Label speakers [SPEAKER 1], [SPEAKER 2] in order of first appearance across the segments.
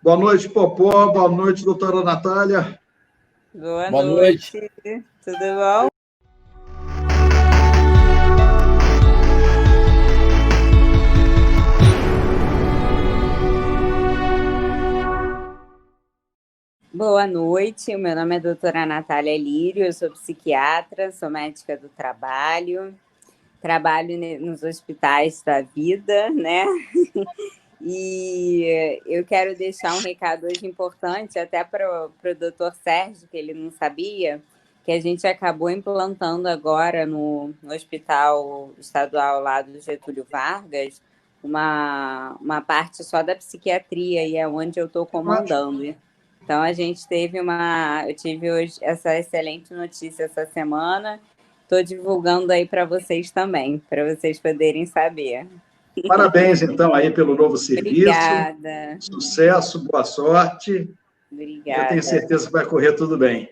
[SPEAKER 1] Boa noite, Popó. Boa noite, doutora Natália.
[SPEAKER 2] Boa noite. Tudo bom? Boa noite, meu nome é doutora Natália Lírio, eu sou psiquiatra, sou médica do trabalho, trabalho nos hospitais da vida, né? E eu quero deixar um recado hoje importante até para o doutor Sérgio, que ele não sabia, que a gente acabou implantando agora no Hospital Estadual lá do Getúlio Vargas uma parte só da psiquiatria, e é onde eu estou comandando. Então, eu tive hoje essa excelente notícia essa semana, estou divulgando aí para vocês também, para vocês poderem saber.
[SPEAKER 1] Parabéns, então, aí pelo novo serviço.
[SPEAKER 2] Obrigada.
[SPEAKER 1] Sucesso, boa sorte.
[SPEAKER 2] Obrigada.
[SPEAKER 1] Eu tenho certeza que vai correr tudo bem.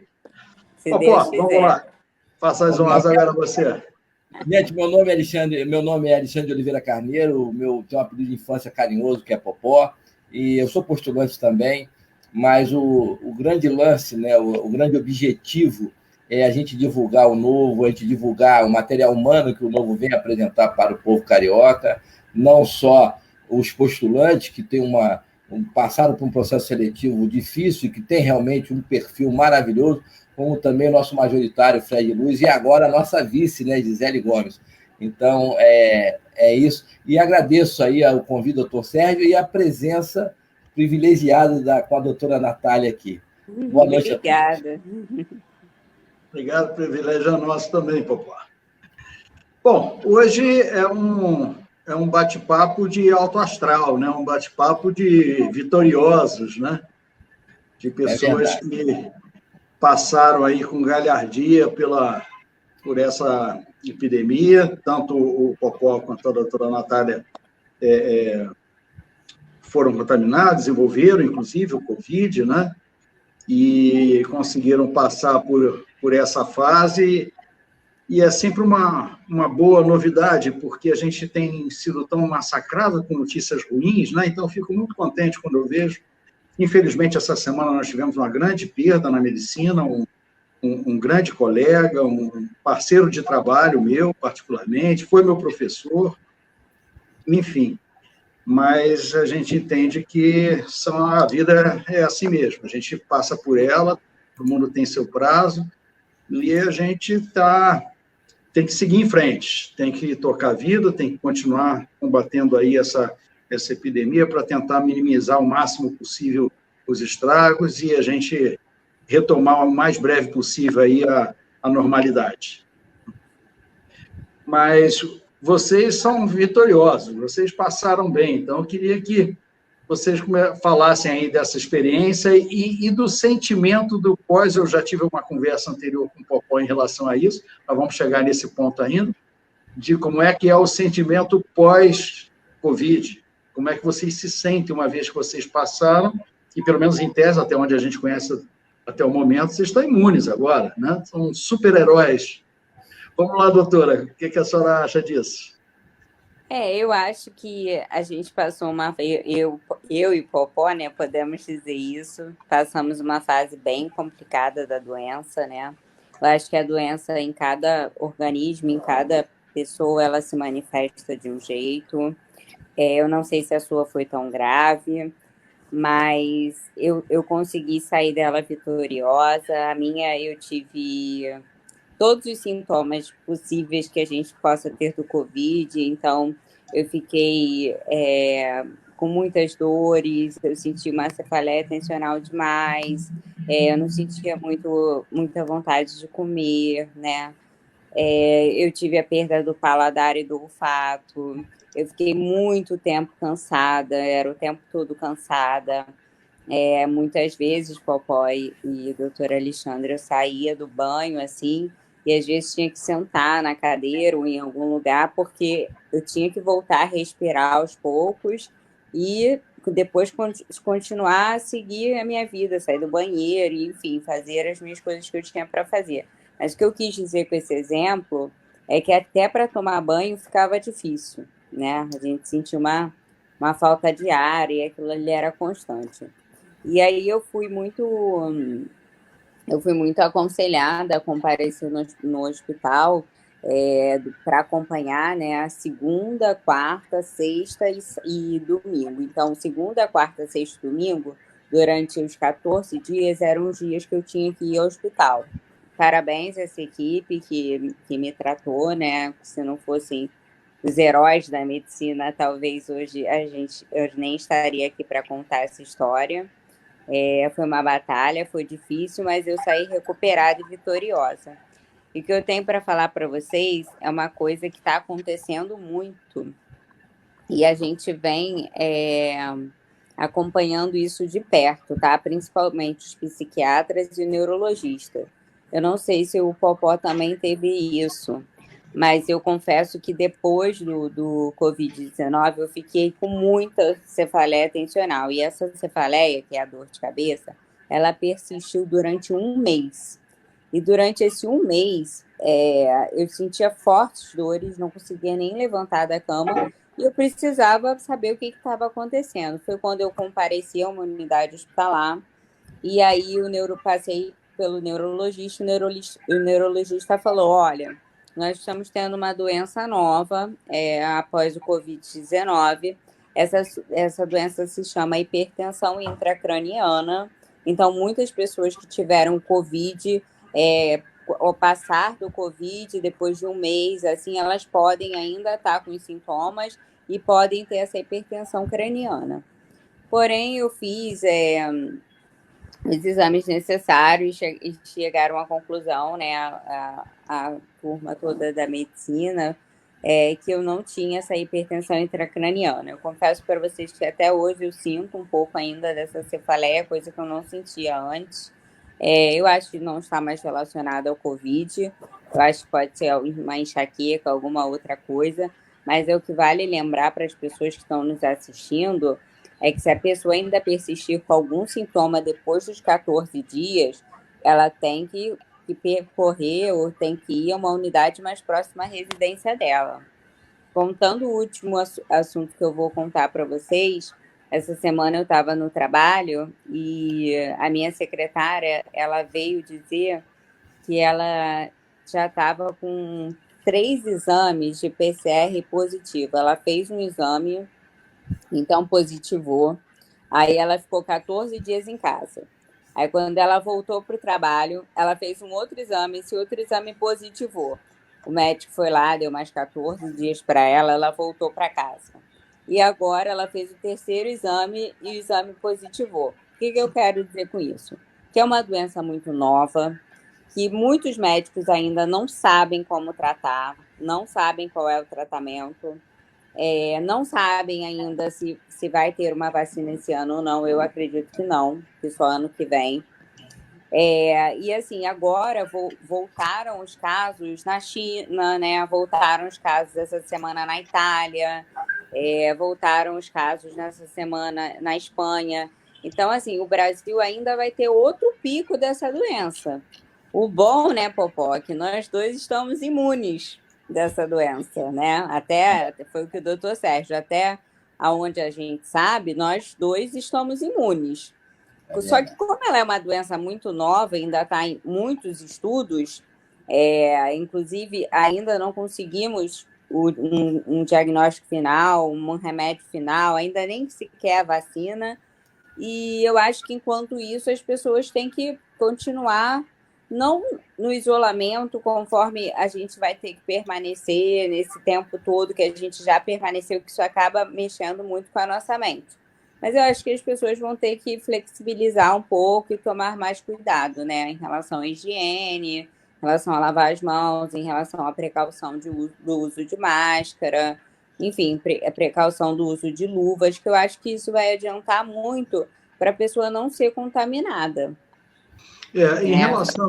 [SPEAKER 2] Se Deus quiser.
[SPEAKER 1] Vamos lá. Faça as honras agora a você.
[SPEAKER 3] Gente, meu nome é Alexandre de Oliveira Carneiro, tenho um apelido de infância carinhoso, que é Popó, e eu sou postulante também, mas o grande lance, né, o grande objetivo é a gente divulgar o Novo, a gente divulgar o material humano que o Novo vem apresentar para o povo carioca, não só os postulantes, que passaram por um processo seletivo difícil e que tem realmente um perfil maravilhoso, como também o nosso majoritário, Fred Luz, e agora a nossa vice, né, Gisele Gomes. Então, é isso. E agradeço aí o convite do doutor Sérgio e a presença privilegiada com a doutora Natália aqui. Boa noite a todos.
[SPEAKER 2] Obrigada.
[SPEAKER 1] Obrigado, privilégio é nosso também, Popó. Bom, hoje é um bate-papo de alto astral, né? Um bate-papo de vitoriosos, né? De pessoas que passaram aí com galhardia por essa epidemia, tanto o Popó quanto a doutora Natália foram contaminados, desenvolveram, inclusive, o Covid, né? E conseguiram passar por essa fase, e é sempre uma boa novidade, porque a gente tem sido tão massacrado com notícias ruins, né? Então, eu fico muito contente quando eu vejo. Infelizmente, essa semana nós tivemos uma grande perda na medicina, um grande colega, um parceiro de trabalho meu, particularmente, foi meu professor, enfim. Mas a gente entende que a vida é assim mesmo, a gente passa por ela, todo mundo tem seu prazo, e a gente tem que seguir em frente, tem que tocar a vida, tem que continuar combatendo aí essa epidemia para tentar minimizar o máximo possível os estragos e a gente retomar o mais breve possível aí a normalidade. Mas vocês são vitoriosos, vocês passaram bem, então eu queria que vocês falassem aí dessa experiência e do sentimento do pós. Eu já tive uma conversa anterior com o Popó em relação a isso, nós vamos chegar nesse ponto ainda, de como é que é o sentimento pós-Covid, como é que vocês se sentem uma vez que vocês passaram, e pelo menos em tese, até onde a gente conhece até o momento, vocês estão imunes agora, né? São super-heróis. Vamos lá, doutora, o que a senhora acha disso?
[SPEAKER 2] Eu acho que a gente passou eu e o Popó, né, podemos dizer isso, passamos uma fase bem complicada da doença, né? Eu acho que a doença em cada organismo, em cada pessoa, ela se manifesta de um jeito. Eu não sei se a sua foi tão grave, mas eu consegui sair dela vitoriosa. A minha, eu tive todos os sintomas possíveis que a gente possa ter do Covid, então eu fiquei com muitas dores, eu senti uma cefaleia tensional demais, eu não sentia muita vontade de comer, né? Eu tive a perda do paladar e do olfato, eu fiquei muito tempo cansada, era o tempo todo cansada. Muitas vezes, Popó e doutora Alexandra, eu saía do banho, assim, e às vezes tinha que sentar na cadeira ou em algum lugar, porque eu tinha que voltar a respirar aos poucos e depois continuar a seguir a minha vida, sair do banheiro, e, enfim, fazer as minhas coisas que eu tinha para fazer. Mas o que eu quis dizer com esse exemplo é que até para tomar banho ficava difícil, né? A gente sentia uma falta de ar e aquilo ali era constante. E aí eu fui muito aconselhada a comparecer no hospital para acompanhar, né, a segunda, quarta, sexta e domingo. Então, segunda, quarta, sexta e domingo, durante os 14 dias, eram os dias que eu tinha que ir ao hospital. Parabéns a essa equipe que me tratou, né? Se não fossem os heróis da medicina, talvez hoje eu nem estaria aqui para contar essa história. Foi uma batalha, foi difícil, mas eu saí recuperada e vitoriosa. E o que eu tenho para falar para vocês é uma coisa que está acontecendo muito. E a gente vem acompanhando isso de perto, tá? Principalmente os psiquiatras e o neurologista. Eu não sei se o Popó também teve isso, mas eu confesso que depois do Covid-19 eu fiquei com muita cefaleia tensional. E essa cefaleia, que é a dor de cabeça, ela persistiu durante um mês. E durante esse um mês, eu sentia fortes dores, não conseguia nem levantar da cama, e eu precisava saber o que estava acontecendo. Foi quando eu compareci a uma unidade hospitalar, e aí passei pelo neurologista, o neurologista falou, olha, nós estamos tendo uma doença nova após o Covid-19, essa doença se chama hipertensão intracraniana, então muitas pessoas que tiveram Covid, ao passar do Covid, depois de um mês, assim, elas podem ainda estar com os sintomas e podem ter essa hipertensão craniana. Porém, eu fiz os exames necessários e chegaram à conclusão, né, a turma toda da medicina, que eu não tinha essa hipertensão intracraniana. Eu confesso para vocês que até hoje eu sinto um pouco ainda dessa cefaleia, coisa que eu não sentia antes. Eu acho que não está mais relacionado ao Covid, eu acho que pode ser uma enxaqueca, alguma outra coisa, mas o que vale lembrar para as pessoas que estão nos assistindo é que se a pessoa ainda persistir com algum sintoma depois dos 14 dias, ela tem que percorrer ou tem que ir a uma unidade mais próxima à residência dela. Contando o último assunto que eu vou contar para vocês, essa semana eu estava no trabalho e a minha secretária, ela veio dizer que ela já estava com 3 exames de PCR positivo. Ela fez um exame, então positivou. Aí ela ficou 14 dias em casa. Aí quando ela voltou para o trabalho, ela fez um outro exame, esse outro exame positivou. O médico foi lá, deu mais 14 dias para ela voltou para casa. E agora ela fez o terceiro exame e o exame positivou. O que eu quero dizer com isso? Que é uma doença muito nova, que muitos médicos ainda não sabem como tratar, não sabem qual é o tratamento, não sabem ainda se vai ter uma vacina esse ano ou não. Eu acredito que não, que só ano que vem. E assim, agora voltaram os casos na China, né? Voltaram os casos essa semana na Itália, voltaram os casos nessa semana na Espanha. Então, assim, o Brasil ainda vai ter outro pico dessa doença. O bom, né, Popó, é que nós dois estamos imunes dessa doença, né? Até foi o que o doutor Sérgio, até aonde a gente sabe, nós dois estamos imunes. Só que como ela é uma doença muito nova, ainda está em muitos estudos, inclusive ainda não conseguimos um diagnóstico final, um remédio final, ainda nem sequer a vacina. E eu acho que enquanto isso as pessoas têm que continuar não no isolamento, conforme a gente vai ter que permanecer nesse tempo todo que a gente já permaneceu, que isso acaba mexendo muito com a nossa mente. Mas eu acho que as pessoas vão ter que flexibilizar um pouco e tomar mais cuidado, né? Em relação à higiene, em relação a lavar as mãos, em relação à precaução do uso de máscara, enfim, a precaução do uso de luvas, que eu acho que isso vai adiantar muito para a pessoa não ser contaminada.
[SPEAKER 1] Em relação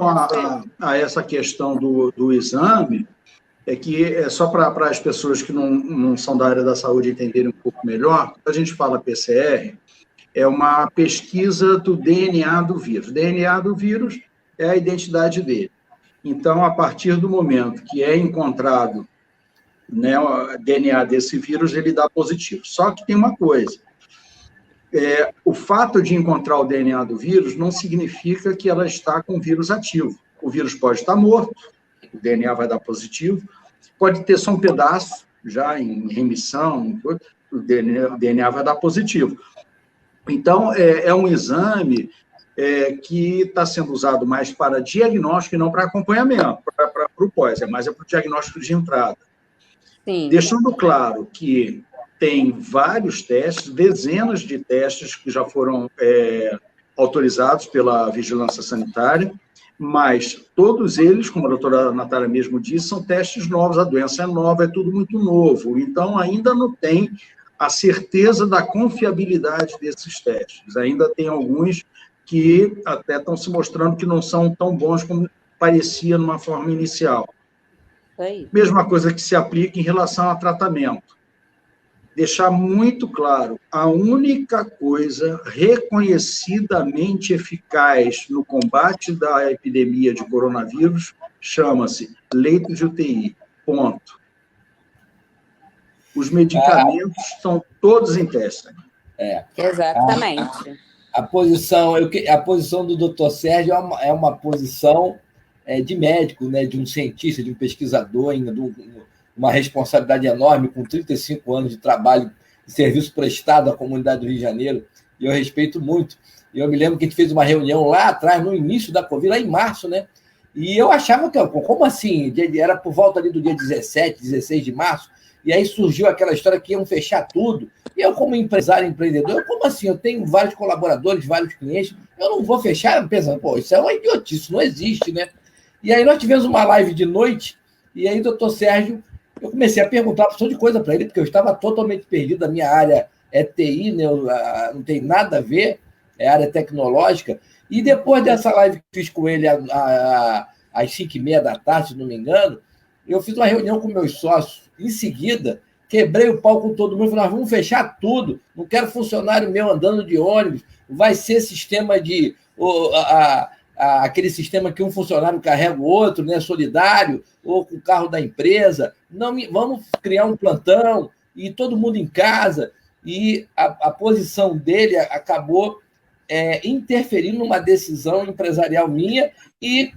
[SPEAKER 1] a essa questão do exame, só para as pessoas que não são da área da saúde entenderem um pouco melhor, quando a gente fala PCR, é uma pesquisa do DNA do vírus. O DNA do vírus é a identidade dele. Então, a partir do momento que é encontrado, né, o DNA desse vírus, ele dá positivo. Só que tem uma coisa, o fato de encontrar o DNA do vírus não significa que ela está com o vírus ativo. O vírus pode estar morto, o DNA vai dar positivo, pode ter só um pedaço, já em remissão, o DNA vai dar positivo. Então, é um exame que está sendo usado mais para diagnóstico e não para acompanhamento, para o pós, mais para o diagnóstico de entrada.
[SPEAKER 2] Sim.
[SPEAKER 1] Deixando claro que tem vários testes, dezenas de testes que já foram autorizados pela Vigilância Sanitária, mas todos eles, como a doutora Natália mesmo disse, são testes novos, a doença é nova, é tudo muito novo, então ainda não tem a certeza da confiabilidade desses testes. Ainda tem alguns que até estão se mostrando que não são tão bons como parecia numa forma inicial. Mesma coisa que se aplica em relação a tratamento. Deixar muito claro, a única coisa reconhecidamente eficaz no combate da epidemia de coronavírus chama-se leito de UTI, ponto. Os medicamentos estão todos em teste.
[SPEAKER 2] Exatamente.
[SPEAKER 3] A posição do doutor Sérgio é uma posição de médico, né, de um cientista, de um pesquisador, ainda uma responsabilidade enorme, com 35 anos de trabalho de serviço prestado à comunidade do Rio de Janeiro, e eu respeito muito. Eu me lembro que a gente fez uma reunião lá atrás, no início da Covid, lá em março, né? E eu achava que, como assim? Era por volta ali do dia 17, 16 de março, e aí surgiu aquela história que iam fechar tudo. E eu, como empresário, empreendedor, como assim? Eu tenho vários colaboradores, vários clientes, eu não vou fechar pensando, pô, isso é uma idiotice, isso não existe, né? E aí nós tivemos uma live de noite, e aí o doutor Sérgio, eu comecei a perguntar uma porção de coisa para ele, porque eu estava totalmente perdido, a minha área é TI, né? Não tem nada a ver, é área tecnológica. E depois dessa live que fiz com ele às 5h30 da tarde, se não me engano, eu fiz uma reunião com meus sócios. Em seguida, quebrei o pau com todo mundo, falei, nós vamos fechar tudo, não quero funcionário meu andando de ônibus, vai ser sistema de... aquele sistema que um funcionário carrega o outro, né, solidário, ou com o carro da empresa. Não, vamos criar um plantão e todo mundo em casa. E a posição dele acabou interferindo numa decisão empresarial minha e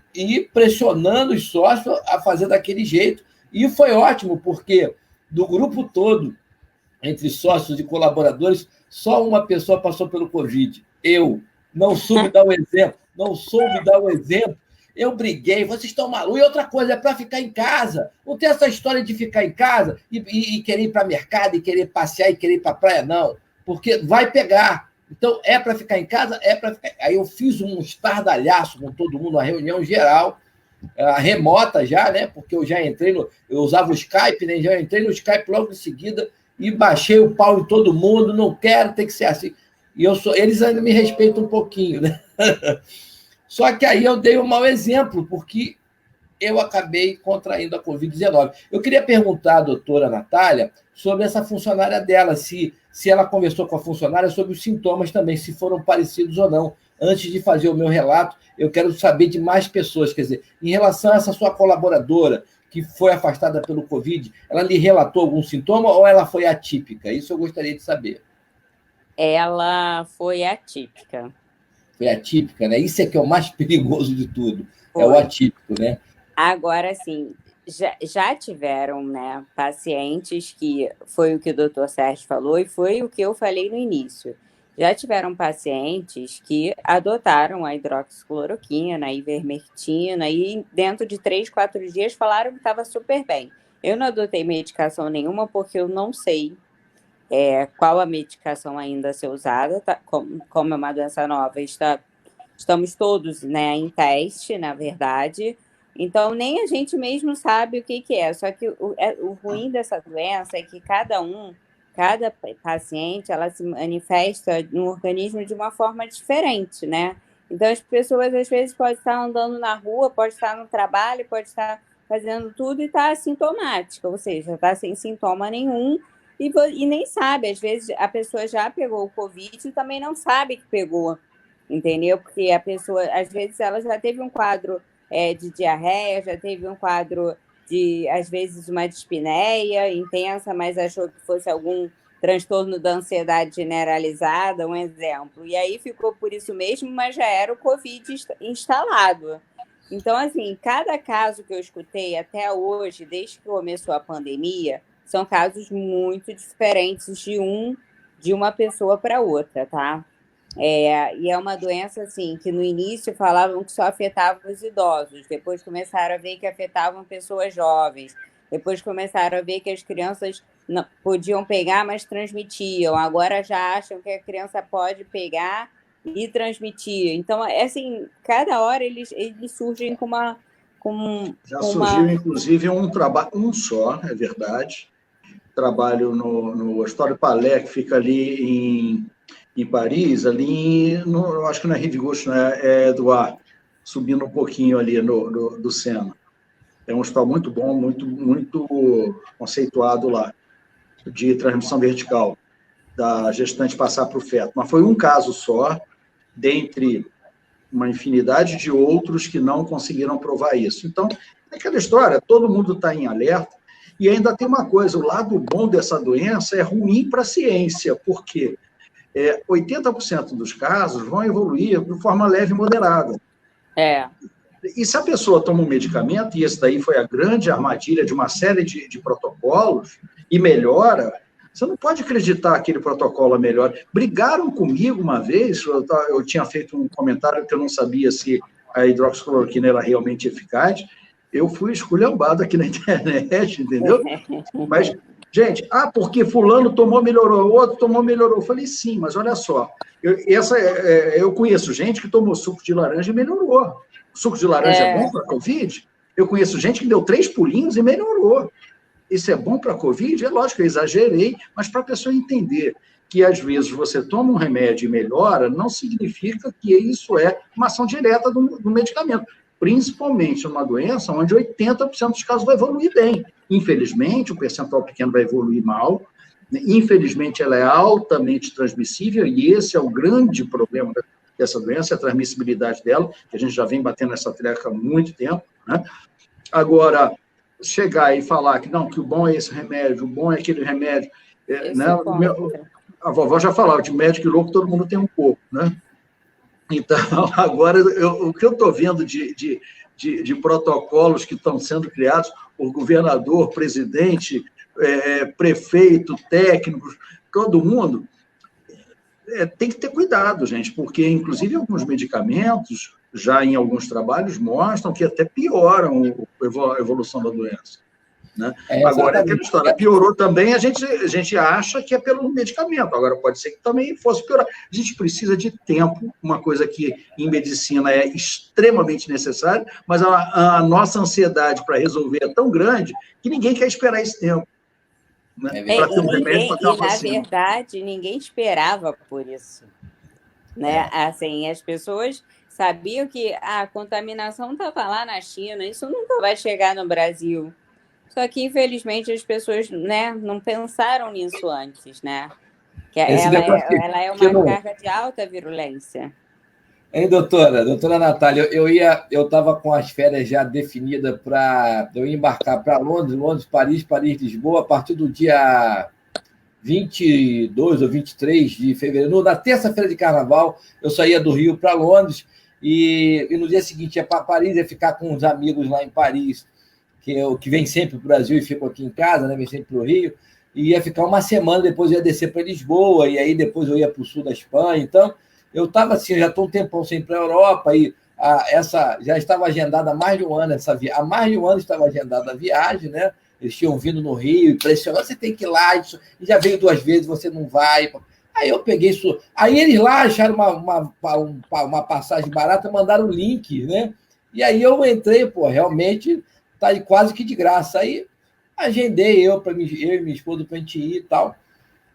[SPEAKER 3] pressionando os sócios a fazer daquele jeito. E foi ótimo, porque do grupo todo, entre sócios e colaboradores, só uma pessoa passou pelo Covid. Eu. Não soube dar o exemplo. Eu briguei, vocês estão malucos. E outra coisa, é para ficar em casa. Não tem essa história de ficar em casa e querer ir para o mercado, e querer passear, e querer ir para a praia, não. Porque vai pegar. Então, é para ficar em casa, é para ficar... Aí eu fiz um estardalhaço com todo mundo, uma reunião geral, remota já, né? Porque eu já entrei eu usava o Skype, né? Já entrei no Skype logo em seguida e baixei o pau em todo mundo. Não quero, tem que ser assim. E eles ainda me respeitam um pouquinho, né? Só que aí eu dei um mau exemplo, porque eu acabei contraindo a Covid-19. Eu queria perguntar à doutora Natália sobre essa funcionária dela, se ela conversou com a funcionária sobre os sintomas também, se foram parecidos ou não. Antes de fazer o meu relato, eu quero saber de mais pessoas. Quer dizer, em relação a essa sua colaboradora que foi afastada pelo Covid, ela lhe relatou algum sintoma ou ela foi atípica? Isso eu gostaria de saber.
[SPEAKER 2] Ela foi atípica.
[SPEAKER 3] Foi atípica, né? Isso é que é o mais perigoso de tudo. Foi. É o atípico, né?
[SPEAKER 2] Agora, assim, já tiveram, né, pacientes que foi o que o doutor Sérgio falou e foi o que eu falei no início. Já tiveram pacientes que adotaram a hidroxicloroquina, a ivermectina, e dentro de 3, 4 dias falaram que estava super bem. Eu não adotei medicação nenhuma porque eu não sei qual a medicação ainda a ser usada. Tá? Como é uma doença nova, estamos todos, né, em teste, na verdade. Então, nem a gente mesmo sabe o que é. Só que o ruim dessa doença é que cada paciente, ela se manifesta no organismo de uma forma diferente, né? Então, as pessoas, às vezes, podem estar andando na rua, pode estar no trabalho, pode estar fazendo tudo e está assintomática, ou seja, está sem sintoma nenhum e nem sabe. Às vezes, a pessoa já pegou o Covid e também não sabe que pegou, entendeu? Porque a pessoa, às vezes, ela já teve um quadro de diarreia, já teve um quadro de, às vezes, uma dispneia intensa, mas achou que fosse algum transtorno da ansiedade generalizada, um exemplo. E aí ficou por isso mesmo, mas já era o Covid instalado. Então, assim, cada caso que eu escutei até hoje, desde que começou a pandemia, são casos muito diferentes de uma pessoa para outra, tá? E é uma doença, assim, que no início falavam que só afetava os idosos, depois começaram a ver que afetavam pessoas jovens, depois começaram a ver que as crianças não podiam pegar, mas transmitiam. Agora já acham que a criança pode pegar e transmitir. Então, assim, cada hora eles surgem com uma...
[SPEAKER 1] Já surgiu, inclusive, um trabalho, um só, é verdade, trabalho no Hospital Palais, que fica ali em Paris, eu acho que não é Rio de Gosto, né? É Eduardo, subindo um pouquinho ali do Sena. É um hospital muito bom, muito, muito conceituado lá, de transmissão vertical, da gestante passar para o feto. Mas foi um caso só, dentre uma infinidade de outros que não conseguiram provar isso. Então, é aquela história, todo mundo está em alerta, e ainda tem uma coisa, o lado bom dessa doença é ruim para a ciência, porque 80% dos casos vão evoluir de forma leve e moderada. E se a pessoa toma um medicamento, e esse daí foi a grande armadilha de uma série de protocolos, e melhora, você não pode acreditar que aquele protocolo melhora. Brigaram comigo uma vez, eu tinha feito um comentário que eu não sabia se a hidroxicloroquina era realmente eficaz, eu fui esculhambado aqui na internet, entendeu? Mas, gente, porque fulano tomou, melhorou, o outro tomou, melhorou. Eu falei, sim, mas olha só, eu conheço gente que tomou suco de laranja e melhorou. O suco de laranja é bom para a Covid? Eu conheço gente que deu 3 pulinhos e melhorou. Isso é bom para a Covid? É lógico que eu exagerei, mas para a pessoa entender que, às vezes, você toma um remédio e melhora, não significa que isso é uma ação direta do medicamento, principalmente numa doença onde 80% dos casos vai evoluir bem. Infelizmente, o percentual pequeno vai evoluir mal, infelizmente, ela é altamente transmissível, e esse é o grande problema dessa doença, a transmissibilidade dela, que a gente já vem batendo essa tecla há muito tempo, né? Agora, chegar e falar que não, que o bom é esse remédio, o bom é aquele remédio, né? A vovó já falava, de médico e louco todo mundo tem um pouco, né? Então, agora, o que eu estou vendo de protocolos que estão sendo criados por governador, presidente, prefeito, técnicos, todo mundo, tem que ter cuidado, gente, porque, inclusive, alguns medicamentos, já em alguns trabalhos, mostram que até pioram a evolução da doença. Né? Agora, aquela história piorou também, a gente acha que é pelo medicamento, agora pode ser que também fosse piorar. A gente precisa de tempo, uma coisa que em medicina é extremamente necessária, mas a nossa ansiedade para resolver é tão grande que ninguém quer esperar esse tempo. Né?
[SPEAKER 2] E, na verdade, ninguém esperava por isso. Né? Assim, as pessoas sabiam que a contaminação estava lá na China, isso nunca vai chegar no Brasil. Só que, infelizmente, as pessoas, né, não pensaram nisso antes, né? Que ela é uma carga de alta virulência.
[SPEAKER 3] Hein, doutora Natália, eu estava com as férias já definidas para eu embarcar para Londres, Paris, Lisboa, a partir do dia 22 ou 23 de fevereiro. Na terça-feira de carnaval, eu saía do Rio para Londres e no dia seguinte ia para Paris, ia ficar com uns amigos lá em Paris, que vem sempre para o Brasil e ficam aqui em casa, né? Vem sempre para o Rio, e ia ficar uma semana, depois eu ia descer para Lisboa, e aí depois eu ia para o sul da Espanha. Então, eu estava assim, já estou um tempão sem ir para a Europa, e já estava agendada há mais de um ano há mais de um ano estava agendada a viagem, né? Eles tinham vindo no Rio, pressionando, você tem que ir lá, e já veio 2 vezes, você não vai. Aí eu peguei isso. Aí eles lá acharam uma passagem barata, mandaram o link, né? E aí eu entrei, realmente está aí quase que de graça. Aí agendei eu e minha esposa para a gente ir e tal.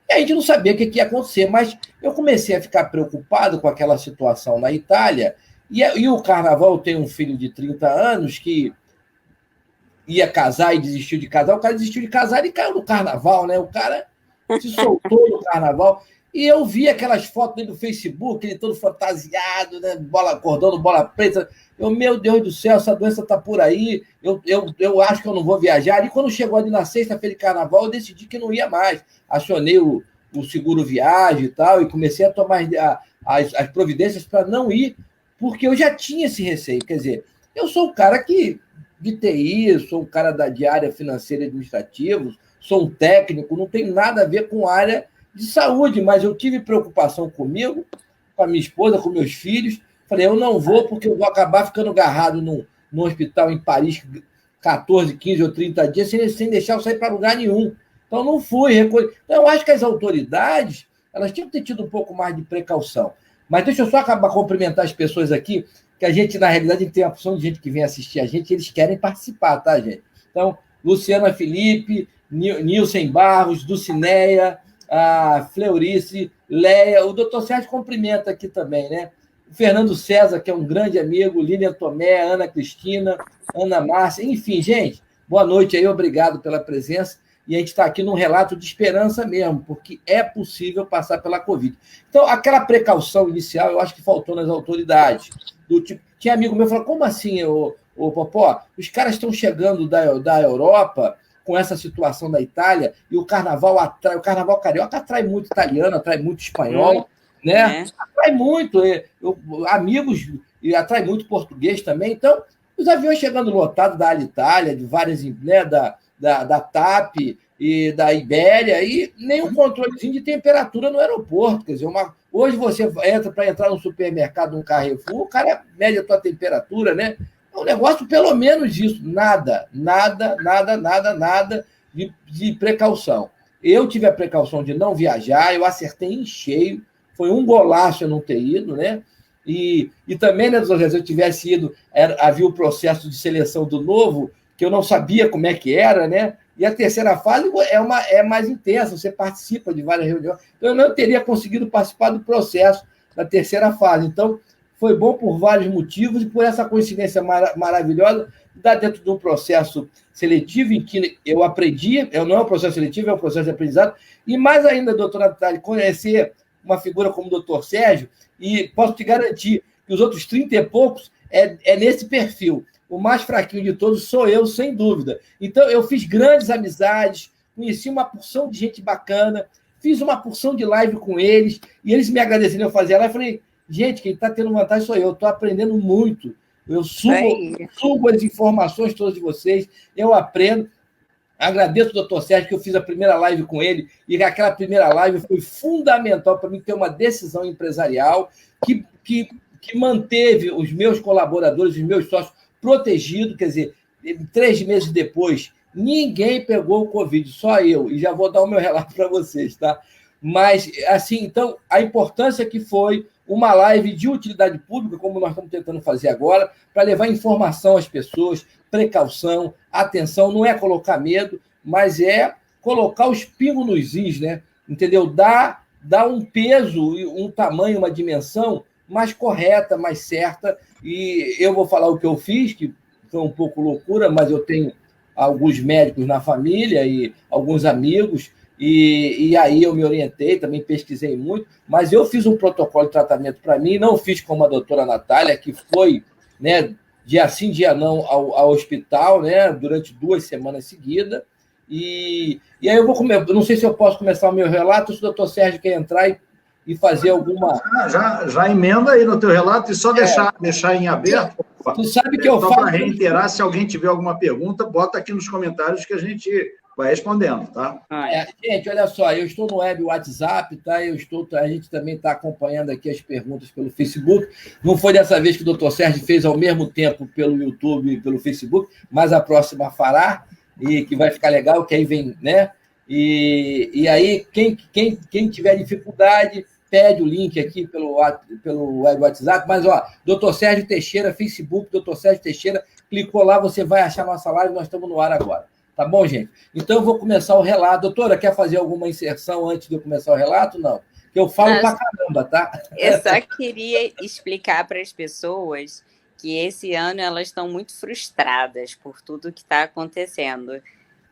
[SPEAKER 3] E a gente não sabia o que ia acontecer, mas eu comecei a ficar preocupado com aquela situação na Itália. E o carnaval, tem um filho de 30 anos que ia casar e desistiu de casar. O cara desistiu de casar e caiu no carnaval, né? O cara se soltou no carnaval. E eu vi aquelas fotos dele no Facebook, ele todo fantasiado, né? Acordando bola preta. Meu Deus do céu, essa doença está por aí, eu acho que eu não vou viajar. E quando chegou ali na sexta-feira de carnaval, eu decidi que não ia mais. Acionei o o seguro viagem e tal, e comecei a tomar as providências para não ir, porque eu já tinha esse receio. Quer dizer, eu sou um cara de TI, sou um cara de área financeira e administrativa, sou um técnico, não tem nada a ver com área de saúde, mas eu tive preocupação comigo, com a minha esposa, com meus filhos. Falei, eu não vou porque eu vou acabar ficando agarrado num hospital em Paris 14, 15 ou 30 dias sem deixar eu sair para lugar nenhum. Então, não fui. Então, eu acho que as autoridades elas tinham que ter tido um pouco mais de precaução. Mas deixa eu só acabar cumprimentar as pessoas aqui, que a gente, na realidade, tem uma porção de gente que vem assistir a gente, eles querem participar, tá, gente? Então, Luciana Felipe, Nilson Barros, Dulcineia, a Fleurice, Leia, o doutor Sérgio cumprimenta aqui também, né? O Fernando César, que é um grande amigo, Lilian Tomé, Ana Cristina, Ana Márcia, enfim, gente, boa noite aí, obrigado pela presença. E a gente está aqui num relato de esperança mesmo, porque é possível passar pela Covid. Então, aquela precaução inicial, eu acho que faltou nas autoridades. Do tipo, tinha amigo meu que falou, como assim, ô Popó? Os caras estão chegando da Europa com essa situação da Itália e o carnaval carioca atrai muito italiano, atrai muito espanhol, né? Atrai muito, amigos, e atrai muito português também. Então, os aviões chegando lotados da Alitalia, de várias, né, da TAP e da Ibéria, e nem um controlezinho de temperatura no aeroporto. Quer dizer, hoje você entra para entrar no supermercado, num Carrefour, o cara mede a tua temperatura, né? É um negócio, pelo menos isso. Nada de precaução. Eu tive a precaução de não viajar, eu acertei em cheio, foi um golaço eu não ter ido, né? E também, né, se eu tivesse ido, havia o processo de seleção do novo, que eu não sabia como é que era, né? E a terceira fase é mais intensa, você participa de várias reuniões. Então, eu não teria conseguido participar do processo da terceira fase. Então, foi bom por vários motivos e por essa coincidência maravilhosa de estar dentro de um processo seletivo em que eu aprendi, não é um processo seletivo, é um processo de aprendizado, e mais ainda, doutora Natália, conhecer uma figura como o doutor Sérgio, e posso te garantir que os outros 30 e poucos é nesse perfil. O mais fraquinho de todos sou eu, sem dúvida. Então, eu fiz grandes amizades, conheci uma porção de gente bacana, fiz uma porção de live com eles, e eles me agradecendo eu fazer lá. Eu falei, gente, quem está tendo vantagem sou eu, estou aprendendo muito. Eu sugo as informações todas de vocês, eu aprendo. Agradeço ao doutor Sérgio, que eu fiz a primeira live com ele, e aquela primeira live foi fundamental para mim ter uma decisão empresarial que manteve os meus colaboradores, os meus sócios protegidos. Quer dizer, 3 meses depois, ninguém pegou o Covid, só eu, e já vou dar o meu relato para vocês, tá? Mas, assim, então, a importância que foi uma live de utilidade pública, como nós estamos tentando fazer agora, para levar informação às pessoas, precaução, atenção, não é colocar medo, mas é colocar os pingos nos is, né? Entendeu? Dar um peso, um tamanho, uma dimensão mais correta, mais certa. E eu vou falar o que eu fiz, que foi um pouco loucura, mas eu tenho alguns médicos na família e alguns amigos, e aí eu me orientei, também pesquisei muito, mas eu fiz um protocolo de tratamento para mim, não fiz como a doutora Natália, que foi, né, dia sim, dia não, ao hospital, né, durante 2 semanas seguidas, e aí eu vou comer, não sei se eu posso começar o meu relato, se o doutor Sérgio quer entrar e fazer alguma...
[SPEAKER 1] Já emenda aí no teu relato e só deixar em aberto.
[SPEAKER 3] Tu sabe que eu
[SPEAKER 1] falo...
[SPEAKER 3] Só
[SPEAKER 1] para reiterar, se alguém tiver alguma pergunta, bota aqui nos comentários que a gente vai respondendo, tá?
[SPEAKER 3] Gente, olha só, eu estou no web WhatsApp, tá? A gente também está acompanhando aqui as perguntas pelo Facebook. Não foi dessa vez que o doutor Sérgio fez ao mesmo tempo pelo YouTube e pelo Facebook, mas a próxima fará, e que vai ficar legal, que aí vem, né? E aí, quem tiver dificuldade, pede o link aqui pelo web WhatsApp, mas, ó, doutor Sérgio Teixeira, Facebook, doutor Sérgio Teixeira, clicou lá, você vai achar nossa live, nós estamos no ar agora. Tá bom, gente? Então, eu vou começar o relato. Doutora, quer fazer alguma inserção antes de eu começar o relato? Não. Que eu falo pra caramba, tá?
[SPEAKER 2] Eu só queria explicar para as pessoas que esse ano elas estão muito frustradas por tudo que está acontecendo.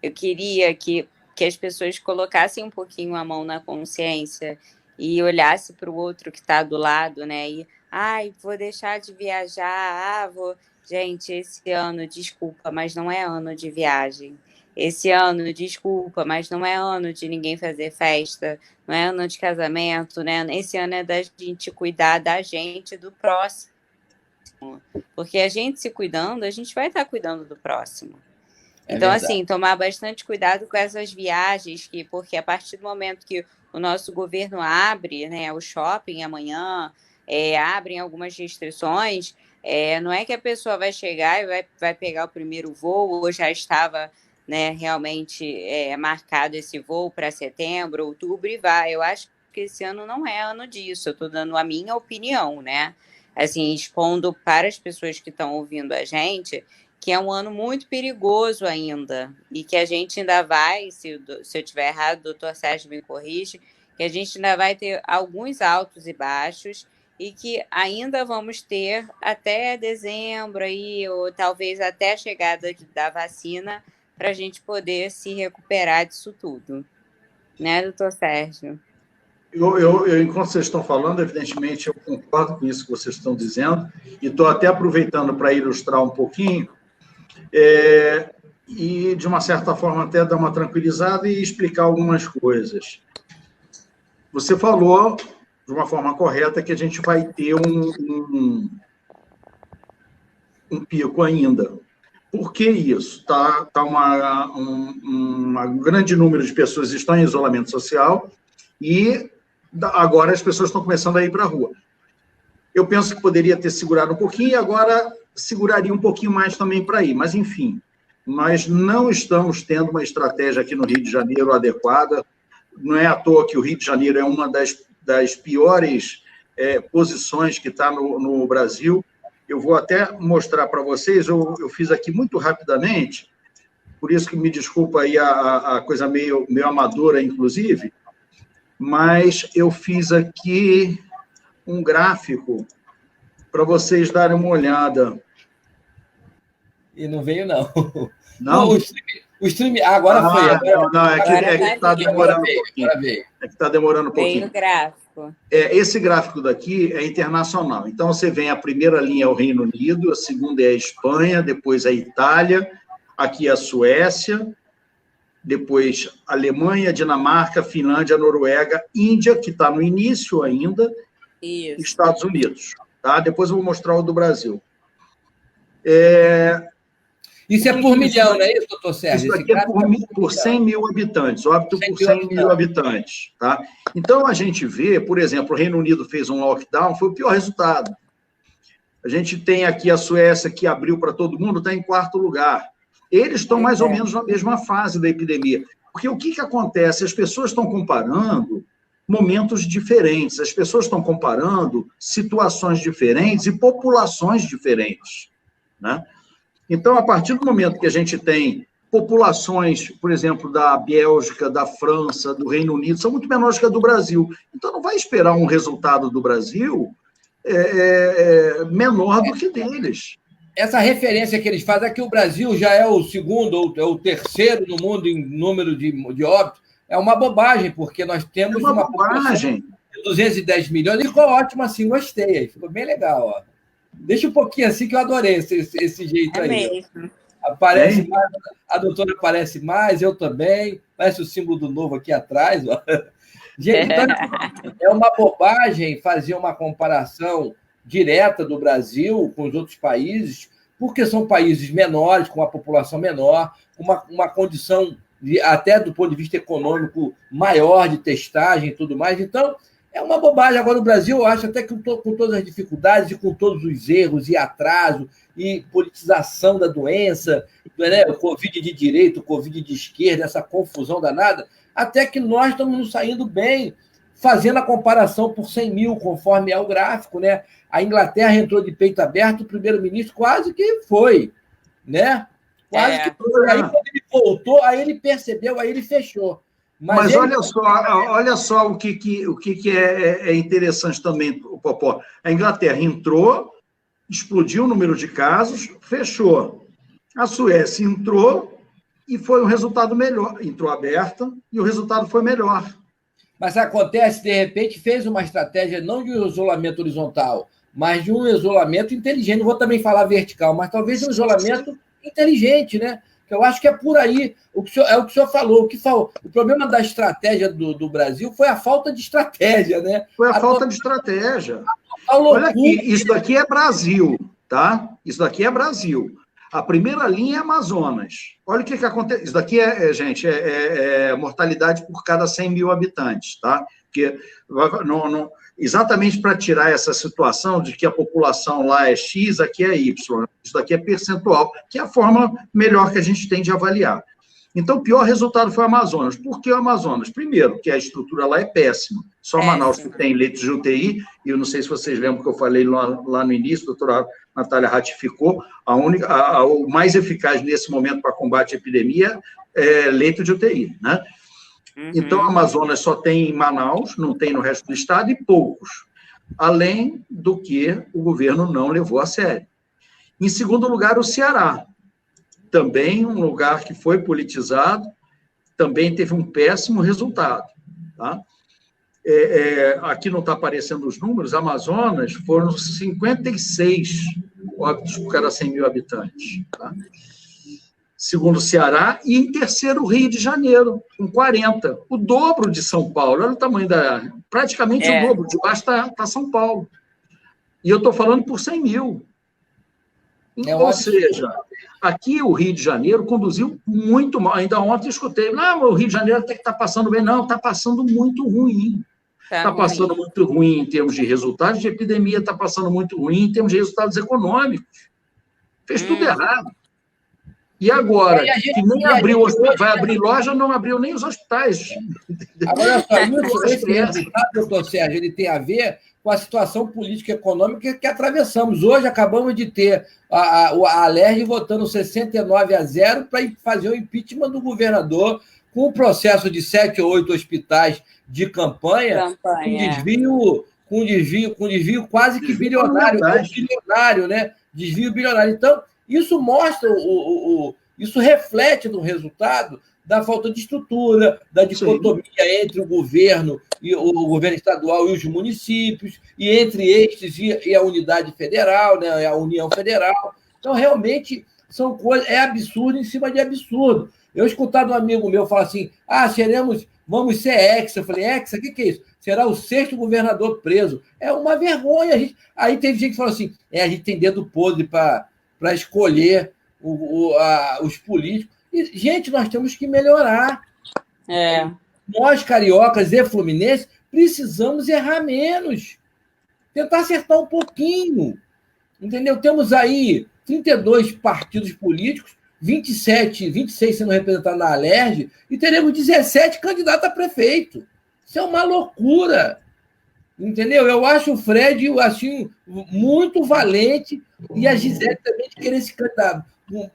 [SPEAKER 2] Eu queria que as pessoas colocassem um pouquinho a mão na consciência e olhassem para o outro que está do lado, né? E, vou deixar de viajar, vou... Gente, esse ano, desculpa, mas não é ano de viagem. esse ano, desculpa, mas não é ano de ninguém fazer festa, não é ano de casamento, né? Esse ano é da gente cuidar da gente, do próximo. Porque a gente se cuidando, a gente vai estar cuidando do próximo. Então, assim, tomar bastante cuidado com essas viagens, porque a partir do momento que o nosso governo abre, né, o shopping amanhã, abrem algumas restrições, não é que a pessoa vai chegar e vai pegar o primeiro voo, ou já estava, né, realmente marcado esse voo para setembro, outubro, e vai. Eu acho que esse ano não é ano disso, eu estou dando a minha opinião, né? Assim, expondo para as pessoas que estão ouvindo a gente, que é um ano muito perigoso ainda, e que a gente ainda vai, se eu estiver errado, o doutor Sérgio me corrige, que a gente ainda vai ter alguns altos e baixos, e que ainda vamos ter até dezembro, aí, ou talvez até a chegada da vacina, para a gente poder se recuperar disso tudo. Né, doutor Sérgio?
[SPEAKER 1] Enquanto vocês estão falando, evidentemente, eu concordo com isso que vocês estão dizendo, e estou até aproveitando para ilustrar um pouquinho, e, de uma certa forma, até dar uma tranquilizada e explicar algumas coisas. Você falou, de uma forma correta, que a gente vai ter um pico ainda. Por que isso? Um grande número de pessoas estão em isolamento social e agora as pessoas estão começando a ir para a rua. Eu penso que poderia ter segurado um pouquinho e agora seguraria um pouquinho mais também para ir. Mas, enfim, nós não estamos tendo uma estratégia aqui no Rio de Janeiro adequada. Não é à toa que o Rio de Janeiro é uma das piores posições que está no Brasil. Eu vou até mostrar para vocês, eu fiz aqui muito rapidamente, por isso que me desculpa aí a coisa meio amadora, inclusive, mas eu fiz aqui um gráfico para vocês darem uma olhada.
[SPEAKER 3] E não veio, não.
[SPEAKER 1] Não?
[SPEAKER 3] O stream agora foi.
[SPEAKER 1] Não, é que está demorando um pouquinho. É que está demorando um pouquinho.
[SPEAKER 2] Veio o gráfico.
[SPEAKER 1] Esse gráfico daqui é internacional. Então, você vem, a primeira linha é o Reino Unido, a segunda é a Espanha, depois a Itália, aqui a Suécia, depois Alemanha, Dinamarca, Finlândia, Noruega, Índia, que está no início ainda, e Estados Unidos. Tá? Depois eu vou mostrar o do Brasil.
[SPEAKER 3] Isso é por milhão, não é isso, doutor Sérgio?
[SPEAKER 1] Isso aqui é por 100 mil habitantes, óbito por 100 mil habitantes. Tá? Então, a gente vê, por exemplo, o Reino Unido fez um lockdown, foi o pior resultado. A gente tem aqui a Suécia, que abriu para todo mundo, está em 4º lugar. Eles estão mais ou menos na mesma fase da epidemia. Porque o que acontece? As pessoas estão comparando momentos diferentes, as pessoas estão comparando situações diferentes e populações diferentes, né? Então, a partir do momento que a gente tem populações, por exemplo, da Bélgica, da França, do Reino Unido, são muito menores que a do Brasil. Então, não vai esperar um resultado do Brasil menor do que deles.
[SPEAKER 3] Essa referência que eles fazem é que o Brasil já é o segundo ou é o terceiro no mundo em número de óbitos. É uma bobagem, porque nós temos uma população de 210 milhões, e ficou ótimo assim, gostei. Ficou bem legal, ó. Deixa um pouquinho assim, que eu adorei esse jeito aí.
[SPEAKER 2] Mesmo.
[SPEAKER 3] Aparece mais, a doutora aparece mais, eu também. Parece o símbolo do novo aqui atrás. Ó. Gente, então, é uma bobagem fazer uma comparação direta do Brasil com os outros países, porque são países menores, com uma população menor, com uma condição, até do ponto de vista econômico, maior de testagem e tudo mais. Então, é uma bobagem. Agora, o Brasil, eu acho até que com todas as dificuldades e com todos os erros e atraso e politização da doença, né? O Covid de direita, o Covid de esquerda, essa confusão danada, até que nós estamos nos saindo bem, fazendo a comparação por 100 mil, conforme é o gráfico, né? A Inglaterra entrou de peito aberto, o primeiro-ministro quase que foi, né? Quase que foi. Aí, quando ele voltou, aí ele percebeu, aí ele fechou.
[SPEAKER 1] Mas olha só o que é interessante também, Popó. A Inglaterra entrou, explodiu o número de casos, fechou. A Suécia entrou e foi um resultado melhor. Entrou aberta e o resultado foi melhor.
[SPEAKER 3] Mas acontece, de repente, fez uma estratégia não de um isolamento horizontal, mas de um isolamento inteligente. Não vou também falar vertical, mas talvez um isolamento inteligente, né? que eu acho que é por aí, é o que o senhor falou. O problema da estratégia do Brasil foi a falta de estratégia, né?
[SPEAKER 1] Foi a falta de estratégia.
[SPEAKER 3] A loucura.
[SPEAKER 1] Olha aqui, isso daqui é Brasil, tá? Isso daqui é Brasil. A primeira linha é Amazonas. Olha o que acontece. Isso daqui gente, mortalidade por cada 100 mil habitantes, tá? Porque exatamente para tirar essa situação de que a população lá é X, aqui é Y. Isso daqui é percentual, que é a forma melhor que a gente tem de avaliar. Então, o pior resultado foi o Amazonas. Por que o Amazonas? Primeiro, que a estrutura lá é péssima. Só Manaus que tem leitos de UTI, e eu não sei se vocês lembram que eu falei lá no início, a doutora Natália ratificou, o mais eficaz nesse momento para combate à epidemia é leito de UTI, né? Então, o Amazonas só tem em Manaus, não tem no resto do estado, e poucos. Além do que o governo não levou a sério. Em segundo lugar, o Ceará. Também um lugar que foi politizado, também teve um péssimo resultado. Tá? Aqui não está aparecendo os números, Amazonas foram 56 óbitos por cada 100 mil habitantes. Tá? Segundo o Ceará, e em terceiro o Rio de Janeiro, com 40. O dobro de São Paulo, olha o tamanho praticamente o dobro, de baixo está São Paulo. E eu estou falando por 100 mil. Ou seja, aqui o Rio de Janeiro conduziu muito mal. Ainda ontem eu escutei, não, o Rio de Janeiro até que está passando bem. Não, está passando muito ruim. Está passando muito ruim em termos de resultados de epidemia, está passando muito ruim em termos de resultados econômicos. Fez tudo errado. E agora, que nem abriu, vai abrir loja, não abriu nem os hospitais.
[SPEAKER 3] Agora, só esse resultado, doutor Sérgio, ele tem a ver com a situação política e econômica que atravessamos. Hoje acabamos de ter a Alerj votando 69-0 para fazer o impeachment do governador, com o processo de 7 ou 8 hospitais de campanha. Com desvio quase que bilionário, né? Desvio bilionário. Então, isso mostra, isso reflete no resultado da falta de estrutura, da dicotomia entre o governo estadual e os municípios, e entre estes e a unidade federal, né, a União Federal. Então, realmente, são coisas, é absurdo em cima de absurdo. Eu escutava um amigo meu falar assim, vamos ser hexa. Eu falei, hexa, o que é isso? Será o 6º governador preso. É uma vergonha. Aí teve gente que falou assim, a gente tem dedo podre para escolher os políticos. E, gente, nós temos que melhorar. Nós, cariocas e fluminenses, precisamos errar menos. Tentar acertar um pouquinho. Entendeu? Temos aí 32 partidos políticos, 26 sendo representados na Alerj, e teremos 17 candidatos a prefeito. Isso é uma loucura. Entendeu? Eu acho o Fred assim, muito valente, e a Gisele também de querer se candidatar,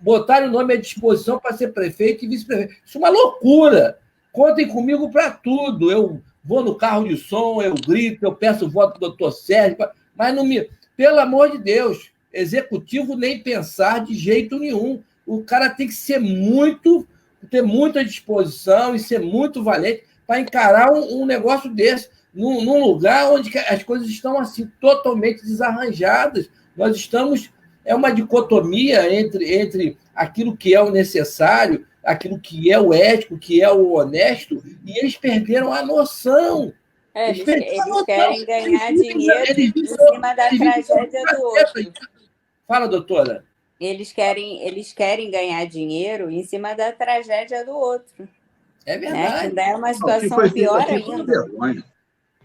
[SPEAKER 3] botar o nome à disposição para ser prefeito e vice-prefeito. Isso é uma loucura. Contem comigo para tudo. Eu vou no carro de som, eu grito, eu peço voto do doutor Sérgio, mas não me... Pelo amor de Deus, executivo nem pensar de jeito nenhum. O cara tem que ter muita disposição e ser muito valente para encarar um negócio desse, num lugar onde as coisas estão assim totalmente desarranjadas. Nós estamos... É uma dicotomia entre aquilo que é o necessário, aquilo que é o ético, que é o honesto, e eles perderam a noção.
[SPEAKER 2] Eles querem ganhar dinheiro em cima da tragédia do outro.
[SPEAKER 3] Fala, doutora.
[SPEAKER 2] Eles querem ganhar dinheiro em cima da tragédia do outro.
[SPEAKER 3] É verdade.
[SPEAKER 2] Ainda é uma situação pior ainda.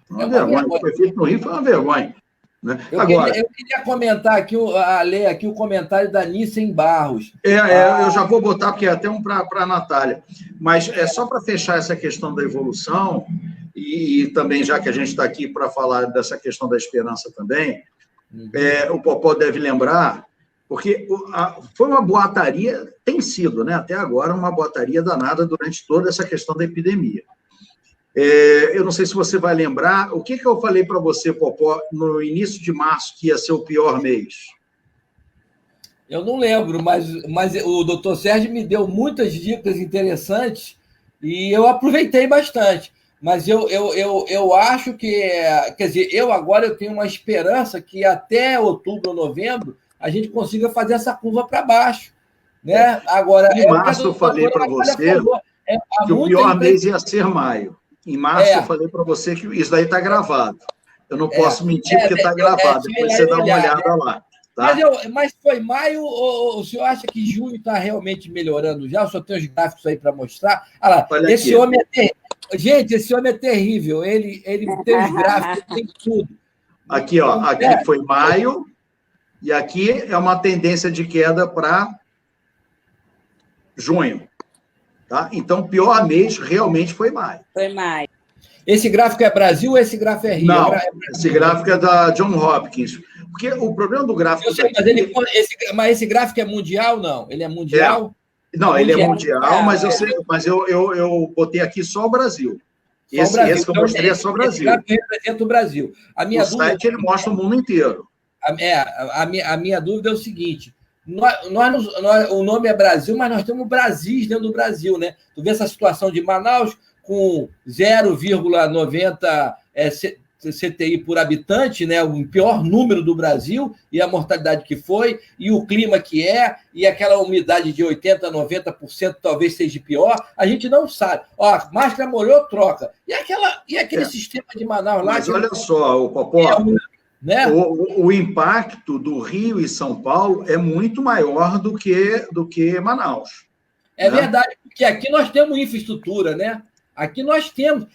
[SPEAKER 1] Uma vergonha. O que foi feito no Rio foi uma vergonha. Né?
[SPEAKER 3] Eu queria comentar aqui, ler aqui o comentário da Nissen Barros.
[SPEAKER 1] Eu já vou botar, porque é até um para a Natália. Mas é só para fechar essa questão da evolução, e também, já que a gente está aqui para falar dessa questão da esperança também, o Popó deve lembrar, porque foi uma boataria, tem sido, né, até agora, uma boataria danada durante toda essa questão da epidemia. Eu não sei se você vai lembrar, o que eu falei para você, Popó, no início de março, que ia ser o pior mês?
[SPEAKER 3] Eu não lembro, mas o doutor Sérgio me deu muitas dicas interessantes e eu aproveitei bastante. Mas eu acho que... Quer dizer, agora eu tenho uma esperança que até outubro ou novembro a gente consiga fazer essa curva para baixo. Né? Agora,
[SPEAKER 1] em março eu falei para você que o pior mês ia ser maio. Em março eu falei para você que isso daí está gravado. Eu não posso mentir porque está gravado. Depois você dá uma olhada lá. Tá?
[SPEAKER 3] Mas foi maio, ou o senhor acha que junho está realmente melhorando já? O senhor tem os gráficos aí para mostrar? Olha lá, esse homem é terrível. Gente, esse homem é terrível. Ele tem os gráficos, tem tudo.
[SPEAKER 1] Aqui, ó, aqui foi maio, e aqui é uma tendência de queda para junho. Tá? Então, o pior mês realmente foi maio.
[SPEAKER 2] Foi maio.
[SPEAKER 3] Esse gráfico é Brasil ou esse gráfico é Rio?
[SPEAKER 1] Não, esse gráfico é da John Hopkins. Porque o problema do gráfico...
[SPEAKER 3] Eu sei, mas esse gráfico é mundial, não? Ele é mundial?
[SPEAKER 1] Não, ele é mundial, mas eu botei aqui só o Brasil. Esse que eu mostrei é só o Brasil.
[SPEAKER 3] Esse gráfico representa o Brasil.
[SPEAKER 1] O site ele mostra o mundo inteiro.
[SPEAKER 3] A minha dúvida é o seguinte... o nome é Brasil, mas nós temos Brasis dentro do Brasil, né? Tu vê essa situação de Manaus com 0,90 CTI por habitante, né? O pior número do Brasil, e a mortalidade que foi, e o clima que é, e aquela umidade de 80%, 90% talvez seja pior, a gente não sabe. Ó, máscara molhou, troca. E aquele sistema de Manaus lá...
[SPEAKER 1] Mas olha só, o Popó... Né? O impacto do Rio e São Paulo é muito maior do que Manaus.
[SPEAKER 3] É, né? Verdade, porque aqui nós temos infraestrutura, né? Aqui nós temos,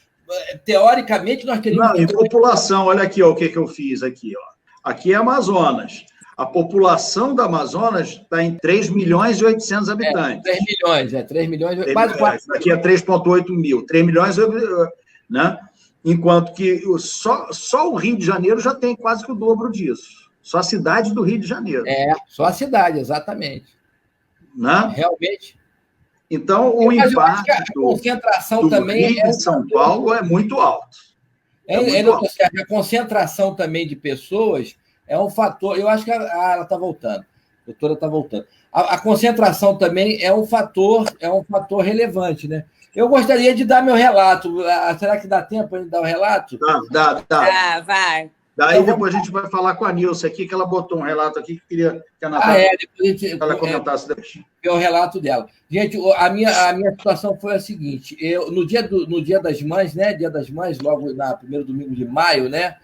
[SPEAKER 3] teoricamente, nós teríamos...
[SPEAKER 1] Não, em população, olha aqui ó, o que eu fiz aqui. Ó. Aqui é Amazonas. A população da Amazonas está em 3 milhões e 800 habitantes.
[SPEAKER 3] 3 milhões, 3 milhões, quase 4.
[SPEAKER 1] Aqui é 3,8 mil. 3 milhões, né? Enquanto que só o Rio de Janeiro já tem quase que o dobro disso. Só a cidade do Rio de Janeiro.
[SPEAKER 3] Só a cidade, exatamente.
[SPEAKER 1] Né?
[SPEAKER 3] Realmente.
[SPEAKER 1] Então, o impacto
[SPEAKER 3] a concentração
[SPEAKER 1] do
[SPEAKER 3] também
[SPEAKER 1] Rio de São Paulo é muito alto.
[SPEAKER 3] A concentração também de pessoas é um fator... Eu acho que ela está voltando. A doutora está voltando. A concentração também é um fator relevante, né? Eu gostaria de dar meu relato. Será que dá tempo para dar o relato?
[SPEAKER 1] Dá.
[SPEAKER 2] Vai.
[SPEAKER 1] Daí então, depois a gente vai falar com a Nilce aqui, que ela botou um relato aqui que queria que a Natália ela comentasse depois.
[SPEAKER 3] É o relato dela. Gente, a minha situação foi a seguinte: no dia das Mães, né? Dia das Mães, logo no primeiro domingo de maio, né?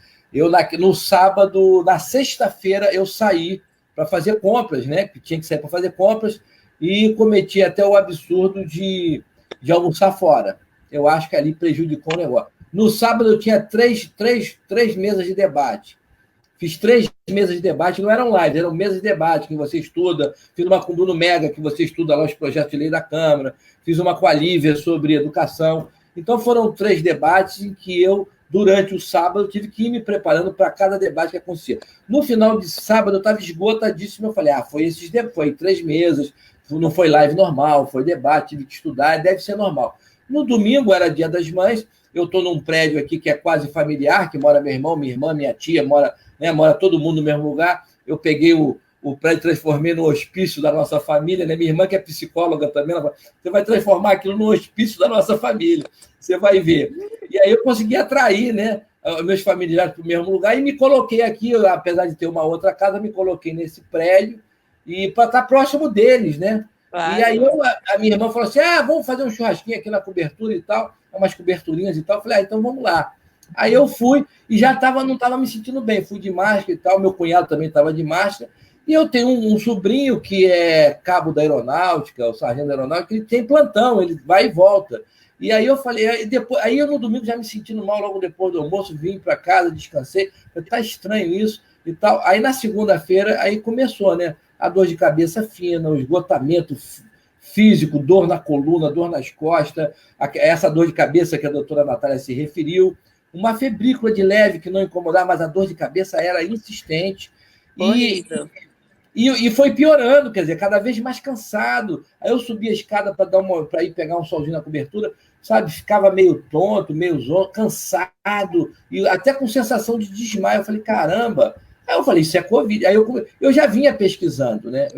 [SPEAKER 3] No sábado, na sexta-feira, eu saí para fazer compras, né? Tinha que sair para fazer compras e cometi até o absurdo de almoçar fora. Eu acho que ali prejudicou o negócio. No sábado, eu tinha três mesas de debate. Fiz 3 mesas de debate, não eram lives, eram mesas de debate que você estuda. Fiz uma com o Bruno Mega, que você estuda lá os projetos de lei da Câmara. Fiz uma com a Lívia sobre educação. Então, foram 3 debates em que eu, durante o sábado, tive que ir me preparando para cada debate que acontecia. No final de sábado, eu estava esgotadíssimo. Eu falei, foi 3 mesas, não foi live normal, foi debate, tive que estudar, deve ser normal. No domingo, era Dia das Mães, eu estou num prédio aqui que é quase familiar, que mora meu irmão, minha irmã, minha tia, mora todo mundo no mesmo lugar. Eu peguei o prédio e transformei no hospício da nossa família, né? Minha irmã, que é psicóloga também, ela falou, você vai transformar aquilo no hospício da nossa família, você vai ver. E aí eu consegui atrair, né, meus familiares para o mesmo lugar e me coloquei aqui, apesar de ter uma outra casa, me coloquei nesse prédio e para estar próximo deles, né? Claro. E aí a minha irmã falou assim, vamos fazer um churrasquinho aqui na cobertura e tal, umas coberturinhas e tal. Eu falei, então vamos lá. Aí eu fui e já não estava me sentindo bem. Fui de máscara e tal, meu cunhado também estava de máscara. E eu tenho um sobrinho que é cabo da aeronáutica, o sargento da aeronáutica, ele tem plantão, ele vai e volta. E aí eu falei, aí eu no domingo já me sentindo mal, logo depois do almoço, vim para casa, descansei. Falei, tá estranho isso e tal. Aí na segunda-feira, aí começou, né? A dor de cabeça fina, o esgotamento físico, dor na coluna, dor nas costas, essa dor de cabeça que a doutora Natália se referiu, uma febrícula de leve que não incomodava, mas a dor de cabeça era insistente. E foi piorando, quer dizer, cada vez mais cansado. Aí eu subi a escada para ir pegar um solzinho na cobertura, sabe? Ficava meio tonto, meio cansado, e até com sensação de desmaio. Eu falei, caramba! Aí eu falei, isso é Covid. Aí eu já vinha pesquisando, né?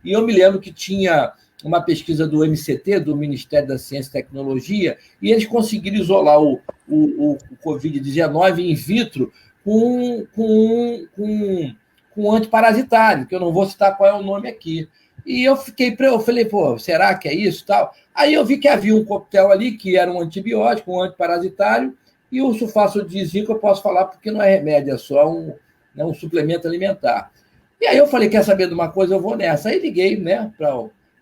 [SPEAKER 3] E eu me lembro que tinha uma pesquisa do MCT, do Ministério da Ciência e Tecnologia, e eles conseguiram isolar o Covid-19 in vitro com antiparasitário, que eu não vou citar qual é o nome aqui. E eu falei, pô, será que é isso e tal? Aí eu vi que havia um coquetel ali, que era um antibiótico, um antiparasitário, e o sulfato de zinco eu posso falar porque não é remédio, é só um suplemento alimentar. E aí eu falei, quer saber de uma coisa? Eu vou nessa. Aí liguei, né, para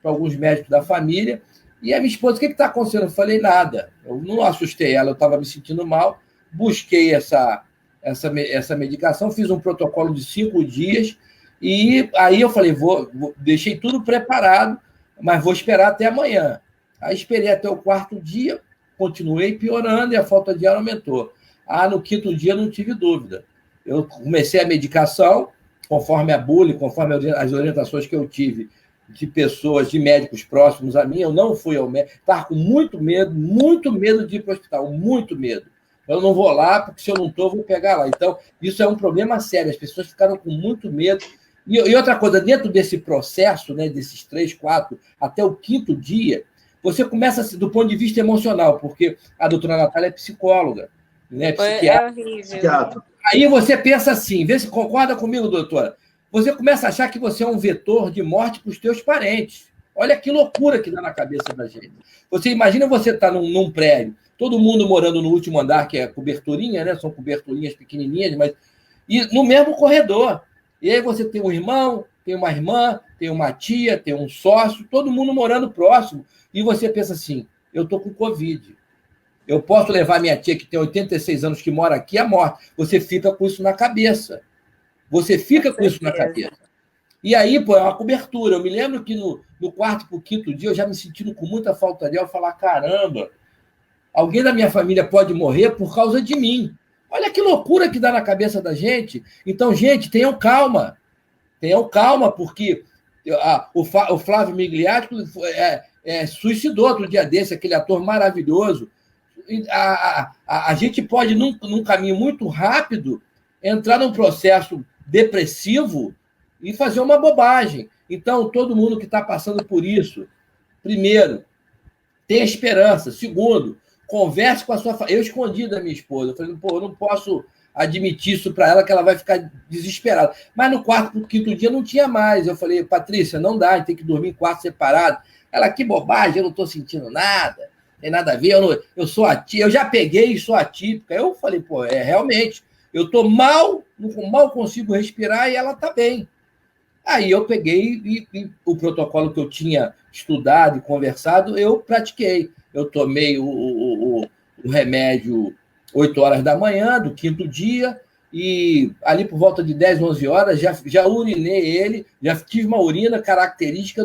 [SPEAKER 3] alguns médicos da família, e a minha esposa, o que está acontecendo? Eu falei, nada. Eu não assustei ela, eu estava me sentindo mal, busquei essa medicação, fiz um protocolo de 5 dias, e aí eu falei, deixei tudo preparado, mas vou esperar até amanhã. Aí esperei até o 4º dia, continuei piorando e a falta de ar aumentou. No 5º dia não tive dúvida. Eu comecei a medicação, conforme a bula, conforme as orientações que eu tive de pessoas, de médicos próximos a mim, eu não fui ao médico, estava com muito medo de ir para o hospital, muito medo. Eu não vou lá, porque se eu não estou, vou pegar lá. Então, isso é um problema sério, as pessoas ficaram com muito medo. E outra coisa, dentro desse processo, né, desses 3, 4, até o 5º dia, você começa do ponto de vista emocional, porque a doutora Natália é psicóloga, né, psiquiatra. Aí você pensa assim, vê se concorda comigo, doutora. Você começa a achar que você é um vetor de morte para os teus parentes. Olha que loucura que dá na cabeça da gente. Você imagina você estar num prédio, todo mundo morando no último andar, que é coberturinha, né? São coberturinhas pequenininhas, e no mesmo corredor. E aí você tem um irmão, tem uma irmã, tem uma tia, tem um sócio, todo mundo morando próximo. E você pensa assim, eu estou com Covid. Eu posso levar minha tia, que tem 86 anos, que mora aqui, à morte. Você fica com isso na cabeça. Você fica com isso na cabeça. E aí, pô, é uma cobertura. Eu me lembro que no 4º para o 5º dia, eu já me sentindo com muita falta de ar, eu falar, caramba, alguém da minha família pode morrer por causa de mim. Olha que loucura que dá na cabeça da gente. Então, gente, tenham calma. Tenham calma, porque o Flávio Migliaccio suicidou outro dia desse, aquele ator maravilhoso. A gente pode, num caminho muito rápido, entrar num processo depressivo e fazer uma bobagem. Então, todo mundo que está passando por isso, primeiro, tenha esperança. Segundo, converse com a sua família. Eu escondi da minha esposa. Eu falei, pô, eu não posso admitir isso para ela, que ela vai ficar desesperada. Mas no 4º para o 5º dia não tinha mais. Eu falei, Patrícia, não dá, a gente tem que dormir em quarto separado. Ela, que bobagem, eu não estou sentindo nada, não tem nada a ver, eu sou atípica, eu já peguei e sou atípica. Eu falei, pô, realmente, eu estou mal consigo respirar e ela está bem. Aí eu peguei e o protocolo que eu tinha estudado e conversado, eu pratiquei. Eu tomei o remédio 8 horas da manhã, do 5º dia, e ali por volta de 10, 11 horas, já urinei ele, já tive uma urina característica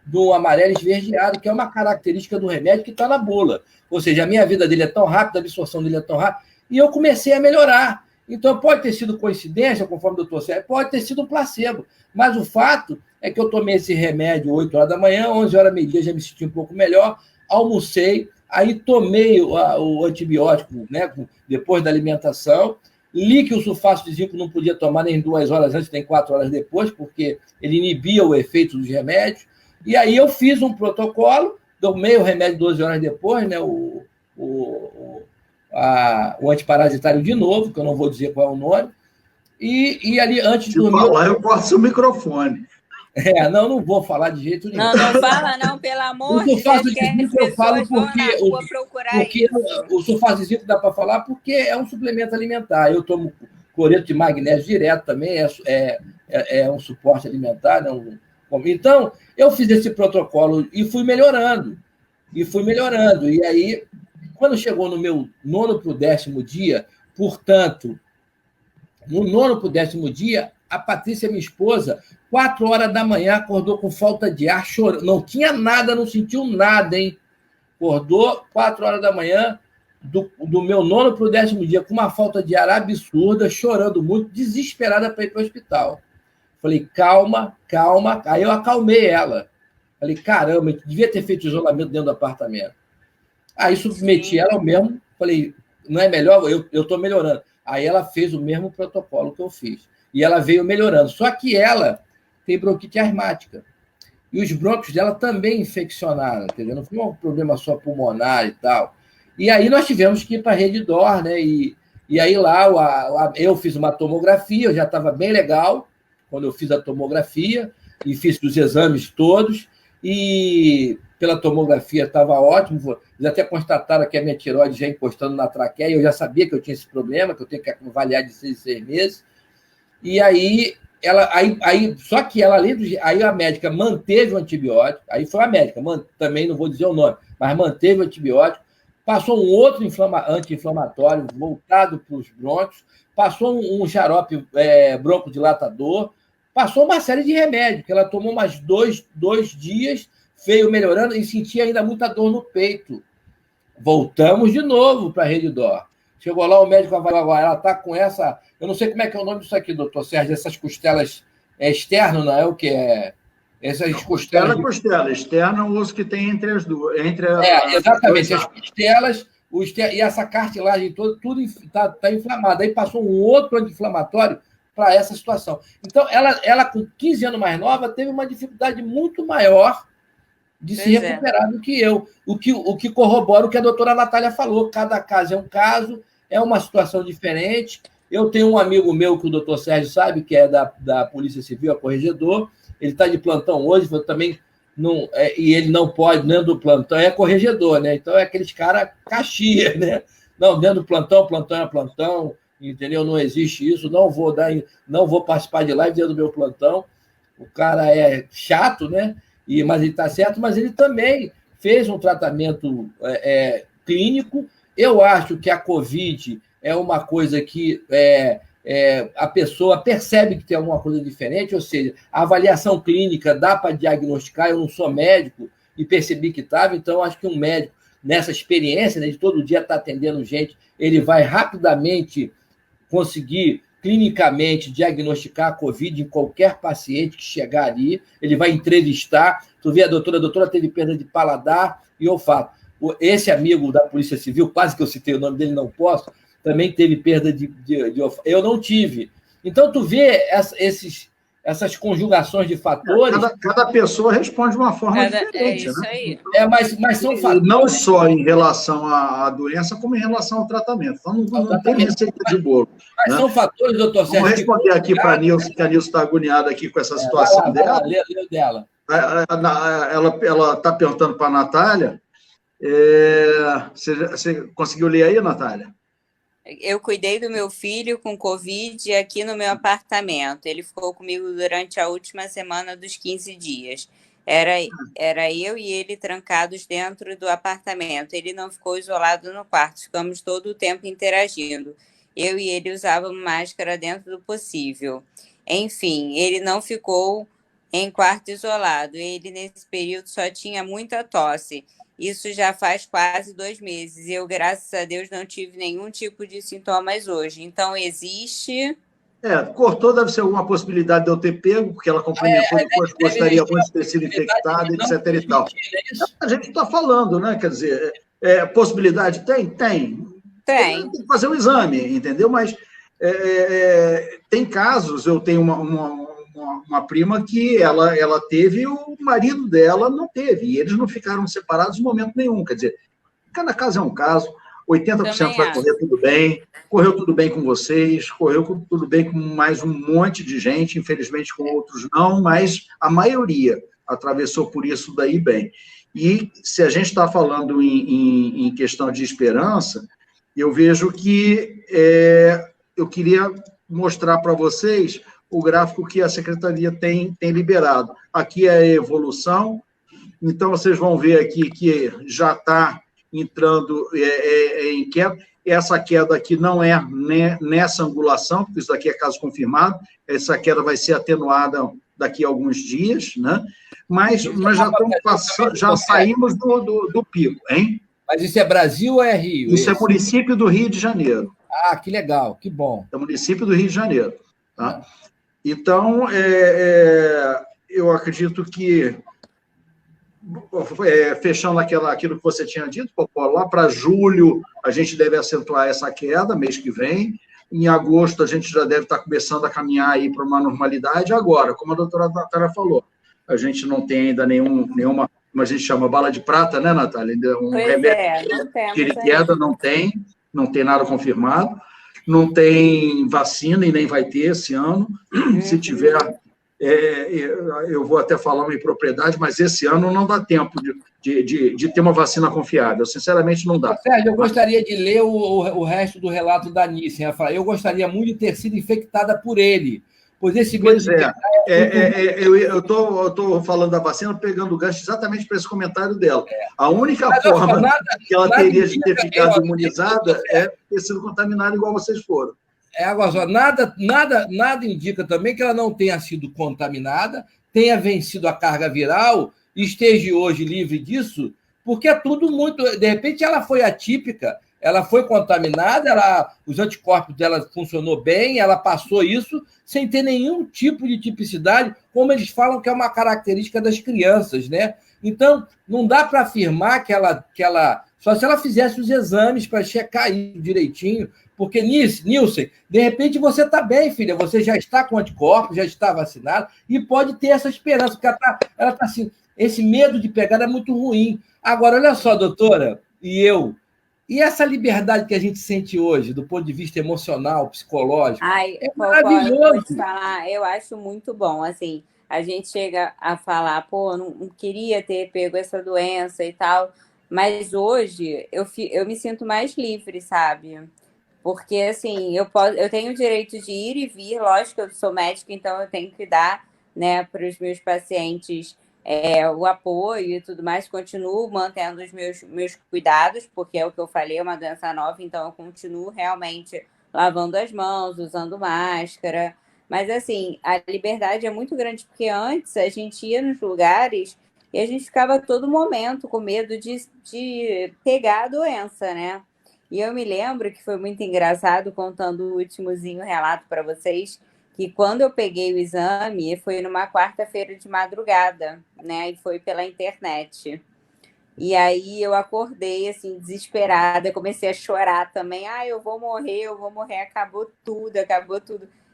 [SPEAKER 3] do amarelo esverdeado, que é uma característica do remédio que está na bula. Ou seja, a minha vida dele é tão rápida, a absorção dele é tão rápida, e eu comecei a melhorar. Então, pode ter sido coincidência, conforme o doutor Sérgio, pode ter sido um placebo, mas o fato é que eu tomei esse remédio 8 horas da manhã, 11 horas meio-dia, já me senti um pouco melhor, almocei, aí tomei o antibiótico, né, depois da alimentação, li que o sulfato de zinco não podia tomar nem 2 horas antes, nem 4 horas depois, porque ele inibia o efeito dos remédios, e aí eu fiz um protocolo, tomei o remédio 12 horas depois, né, o antiparasitário de novo, que eu não vou dizer qual é o nome, e ali antes de dormir...
[SPEAKER 1] Se falar, eu corto o microfone.
[SPEAKER 3] Não vou falar de jeito nenhum.
[SPEAKER 2] Não fala não, pelo amor de Deus, que
[SPEAKER 3] eu falo porque
[SPEAKER 2] o
[SPEAKER 3] sulfato de zinco dá para falar porque é um suplemento alimentar. Eu tomo cloreto de magnésio direto também, é um suporte alimentar. Né? Então, eu fiz esse protocolo e fui melhorando. E aí, quando chegou no meu 9º para o 10º dia, portanto, no 9º para o 10º dia, a Patrícia, minha esposa, 4 horas da manhã, acordou com falta de ar, chorando. Não tinha nada, não sentiu nada, hein? Acordou 4 horas da manhã, do meu 9º para o 10º dia, com uma falta de ar absurda, chorando muito, desesperada para ir para o hospital. Falei, calma. Aí eu acalmei ela. Falei, caramba, eu devia ter feito isolamento dentro do apartamento. Aí submeti ela ao mesmo. Falei, não é melhor? Eu estou melhorando. Aí ela fez o mesmo protocolo que eu fiz. E ela veio melhorando. Só que ela tem bronquite asmática. E os brônquios dela também infeccionaram, entendeu? Não foi um problema só pulmonar e tal. E aí nós tivemos que ir para a Rede D'Or, né? E aí lá eu fiz uma tomografia, eu já estava bem legal quando eu fiz a tomografia. e fiz os exames todos, e pela tomografia estava ótimo, eles até constataram que a minha tireoide já encostando na traqueia, eu já sabia que eu tinha esse problema, que eu tenho que avaliar de 6 em 6 meses, e aí, só que ela, aí a médica manteve o antibiótico, aí foi a médica, também não vou dizer o nome, mas manteve o antibiótico, passou um outro anti-inflamatório voltado para os brônquios, passou um xarope broncodilatador, passou uma série de remédios, que ela tomou mais dois dias, veio melhorando e sentia ainda muita dor no peito. Voltamos de novo para a Redditor. Chegou lá, o médico avaliou agora, ela está com essa... Eu não sei como é que é o nome disso aqui, doutor Sérgio, essas costelas externas, não é o que é? Essas costelas...
[SPEAKER 1] Costela externa é o osso que tem entre as duas.
[SPEAKER 3] Exatamente, as costelas e essa cartilagem toda, tudo está inflamado. Aí passou um outro anti-inflamatório para essa situação. Então, ela, com 15 anos mais nova, teve uma dificuldade muito maior de se recuperar do que eu. O que corrobora o que a doutora Natália falou. Cada caso é um caso, é uma situação diferente. Eu tenho um amigo meu, que o doutor Sérgio sabe, que é da Polícia Civil, é corregedor. Ele está de plantão hoje, também não, e ele não pode, dentro do plantão, é corregedor, né? Então, é aqueles caras caxias, né? Não, dentro do plantão é plantão, entendeu? Não existe isso, não vou participar de live dentro do meu plantão. O cara é chato, né? Mas ele está certo, mas ele também fez um tratamento clínico. Eu acho que a Covid é uma coisa que a pessoa percebe que tem alguma coisa diferente, ou seja, a avaliação clínica dá para diagnosticar. Eu não sou médico e percebi que estava, então acho que um médico, nessa experiência, né, de todo dia estar atendendo gente, ele vai rapidamente conseguir clinicamente diagnosticar a Covid em qualquer paciente que chegar ali, ele vai entrevistar. Tu vê a doutora teve perda de paladar e olfato. Esse amigo da Polícia Civil, quase que eu citei o nome dele, não posso, também teve perda de olfato. Eu não tive. Então, tu vê essas conjugações de fatores...
[SPEAKER 1] Cada pessoa responde de uma forma diferente.
[SPEAKER 2] Isso
[SPEAKER 1] né?
[SPEAKER 2] aí.
[SPEAKER 3] Mas são fatores...
[SPEAKER 1] Não só em relação à doença, como em relação ao tratamento. Então, não tem receita de bolo.
[SPEAKER 3] Mas são fatores, doutor Sérgio...
[SPEAKER 1] Vamos responder aqui para a Nilce, que a Nilce está agoniada aqui com essa situação dela.
[SPEAKER 3] Lê dela.
[SPEAKER 1] Ela está perguntando para a Natália. Você conseguiu ler aí, Natália?
[SPEAKER 2] Eu cuidei do meu filho com Covid aqui no meu apartamento. Ele ficou comigo durante a última semana dos 15 dias. Era eu e ele trancados dentro do apartamento. Ele não ficou isolado no quarto. Ficamos todo o tempo interagindo. Eu e ele usávamos máscara dentro do possível. Enfim, ele não ficou em quarto isolado. Ele, nesse período, só tinha muita tosse. Isso já faz quase 2 meses. Eu, graças a Deus, não tive nenhum tipo de sintomas hoje. Então, existe...
[SPEAKER 1] Cortou, deve ser alguma possibilidade de eu ter pego, porque ela complementou depois, gostaria muito de ter sido infectada, etc. e tal. A gente está falando, né? Quer dizer, possibilidade tem? Tem. Tem que fazer o exame, entendeu? Mas tem casos, eu tenho uma prima que ela teve, o marido dela não teve, e eles não ficaram separados em momento nenhum. Quer dizer, cada caso é um caso, 80% vai correr tudo bem, correu tudo bem com vocês, correu tudo bem com mais um monte de gente, infelizmente com outros não, mas a maioria atravessou por isso daí bem. E se a gente está falando em questão de esperança, eu vejo que eu queria mostrar para vocês o gráfico que a Secretaria tem liberado. Aqui é a evolução, então vocês vão ver aqui que já está entrando em queda. Essa queda aqui não é nessa angulação, porque isso daqui é caso confirmado, essa queda vai ser atenuada daqui a alguns dias, né? Mas nós já estamos passando, já saímos do pico, hein?
[SPEAKER 3] Mas isso é Brasil ou é Rio?
[SPEAKER 1] Isso é município do Rio de Janeiro.
[SPEAKER 3] Ah, que legal, que bom.
[SPEAKER 1] É município do Rio de Janeiro. Tá? Então, eu acredito que, fechando aquilo que você tinha dito, Popó, lá para julho a gente deve acentuar essa queda, mês que vem. Em agosto a gente já deve estar começando a caminhar aí para uma normalidade. Agora, como a doutora Natália falou, a gente não tem ainda nenhuma, como a gente chama, bala de prata, né, Natália? Remédio de queda não tem nada confirmado. Não tem vacina e nem vai ter esse ano. Se tiver, eu vou até falar uma impropriedade, mas esse ano não dá tempo de ter uma vacina confiável. Sinceramente, não dá.
[SPEAKER 3] Sérgio, eu gostaria de ler o resto do relato da Nissen. Ela fala, eu gostaria muito de ter sido infectada por ele, pois esse medo de pegar
[SPEAKER 1] eu estou falando da vacina, pegando o gancho exatamente para esse comentário dela. A única forma que ela teria de ter ficado imunizada é ter sido contaminada igual vocês foram.
[SPEAKER 3] Agora só, nada indica também que ela não tenha sido contaminada, tenha vencido a carga viral e esteja hoje livre disso, porque é tudo muito... De repente, ela foi atípica, ela foi contaminada, os anticorpos dela funcionou bem, ela passou isso sem ter nenhum tipo de tipicidade, como eles falam que é uma característica das crianças, né? Então, não dá para afirmar que ela... Só se ela fizesse os exames para checar isso direitinho, porque, Nilson, de repente você está bem, filha, você já está com anticorpos, já está vacinado, e pode ter essa esperança, porque ela está assim, esse medo de pegar é muito ruim. Agora, olha só, doutora, e essa liberdade que a gente sente hoje, do ponto de vista emocional, psicológico,
[SPEAKER 2] é maravilhoso. Pode falar, eu acho muito bom, assim, a gente chega a falar, pô, não queria ter pego essa doença e tal, mas hoje eu me sinto mais livre, sabe? Porque, assim, eu tenho o direito de ir e vir, lógico, eu sou médica, então eu tenho que dar, né, para os meus pacientes o apoio e tudo mais, continuo mantendo os meus cuidados, porque é o que eu falei, é uma doença nova, então eu continuo realmente lavando as mãos, usando máscara. Mas, assim, a liberdade é muito grande, porque antes a gente ia nos lugares e a gente ficava a todo momento com medo de pegar a doença, né? E eu me lembro que foi muito engraçado, contando o últimozinho relato para vocês, que quando eu peguei o exame, foi numa quarta-feira de madrugada, né? E foi pela internet. E aí eu acordei, assim, desesperada, comecei a chorar também. Eu vou morrer, acabou tudo.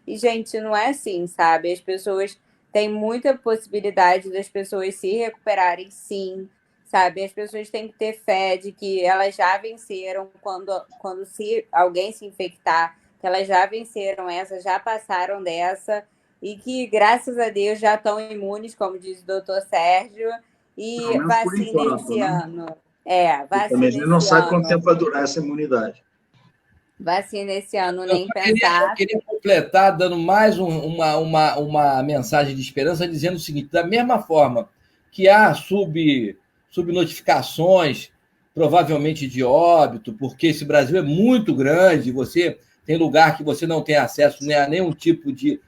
[SPEAKER 2] E, gente, não é assim, sabe? As pessoas... Tem muita possibilidade das pessoas se recuperarem, sim, sabe? As pessoas têm que ter fé de que elas já venceram quando se alguém se infectar, que elas já venceram essa, já passaram dessa, e que, graças a Deus, já estão imunes, como diz o doutor Sérgio, e vacina esse ano.
[SPEAKER 1] Vacina esse ano. Não sabe quanto tempo vai durar essa imunidade.
[SPEAKER 2] Vacina esse ano, nem pensar.
[SPEAKER 3] Eu queria completar dando mais uma mensagem de esperança, dizendo o seguinte: da mesma forma que há subnotificações, provavelmente de óbito, porque esse Brasil é muito grande, você tem lugar que você não tem acesso a nenhum tipo de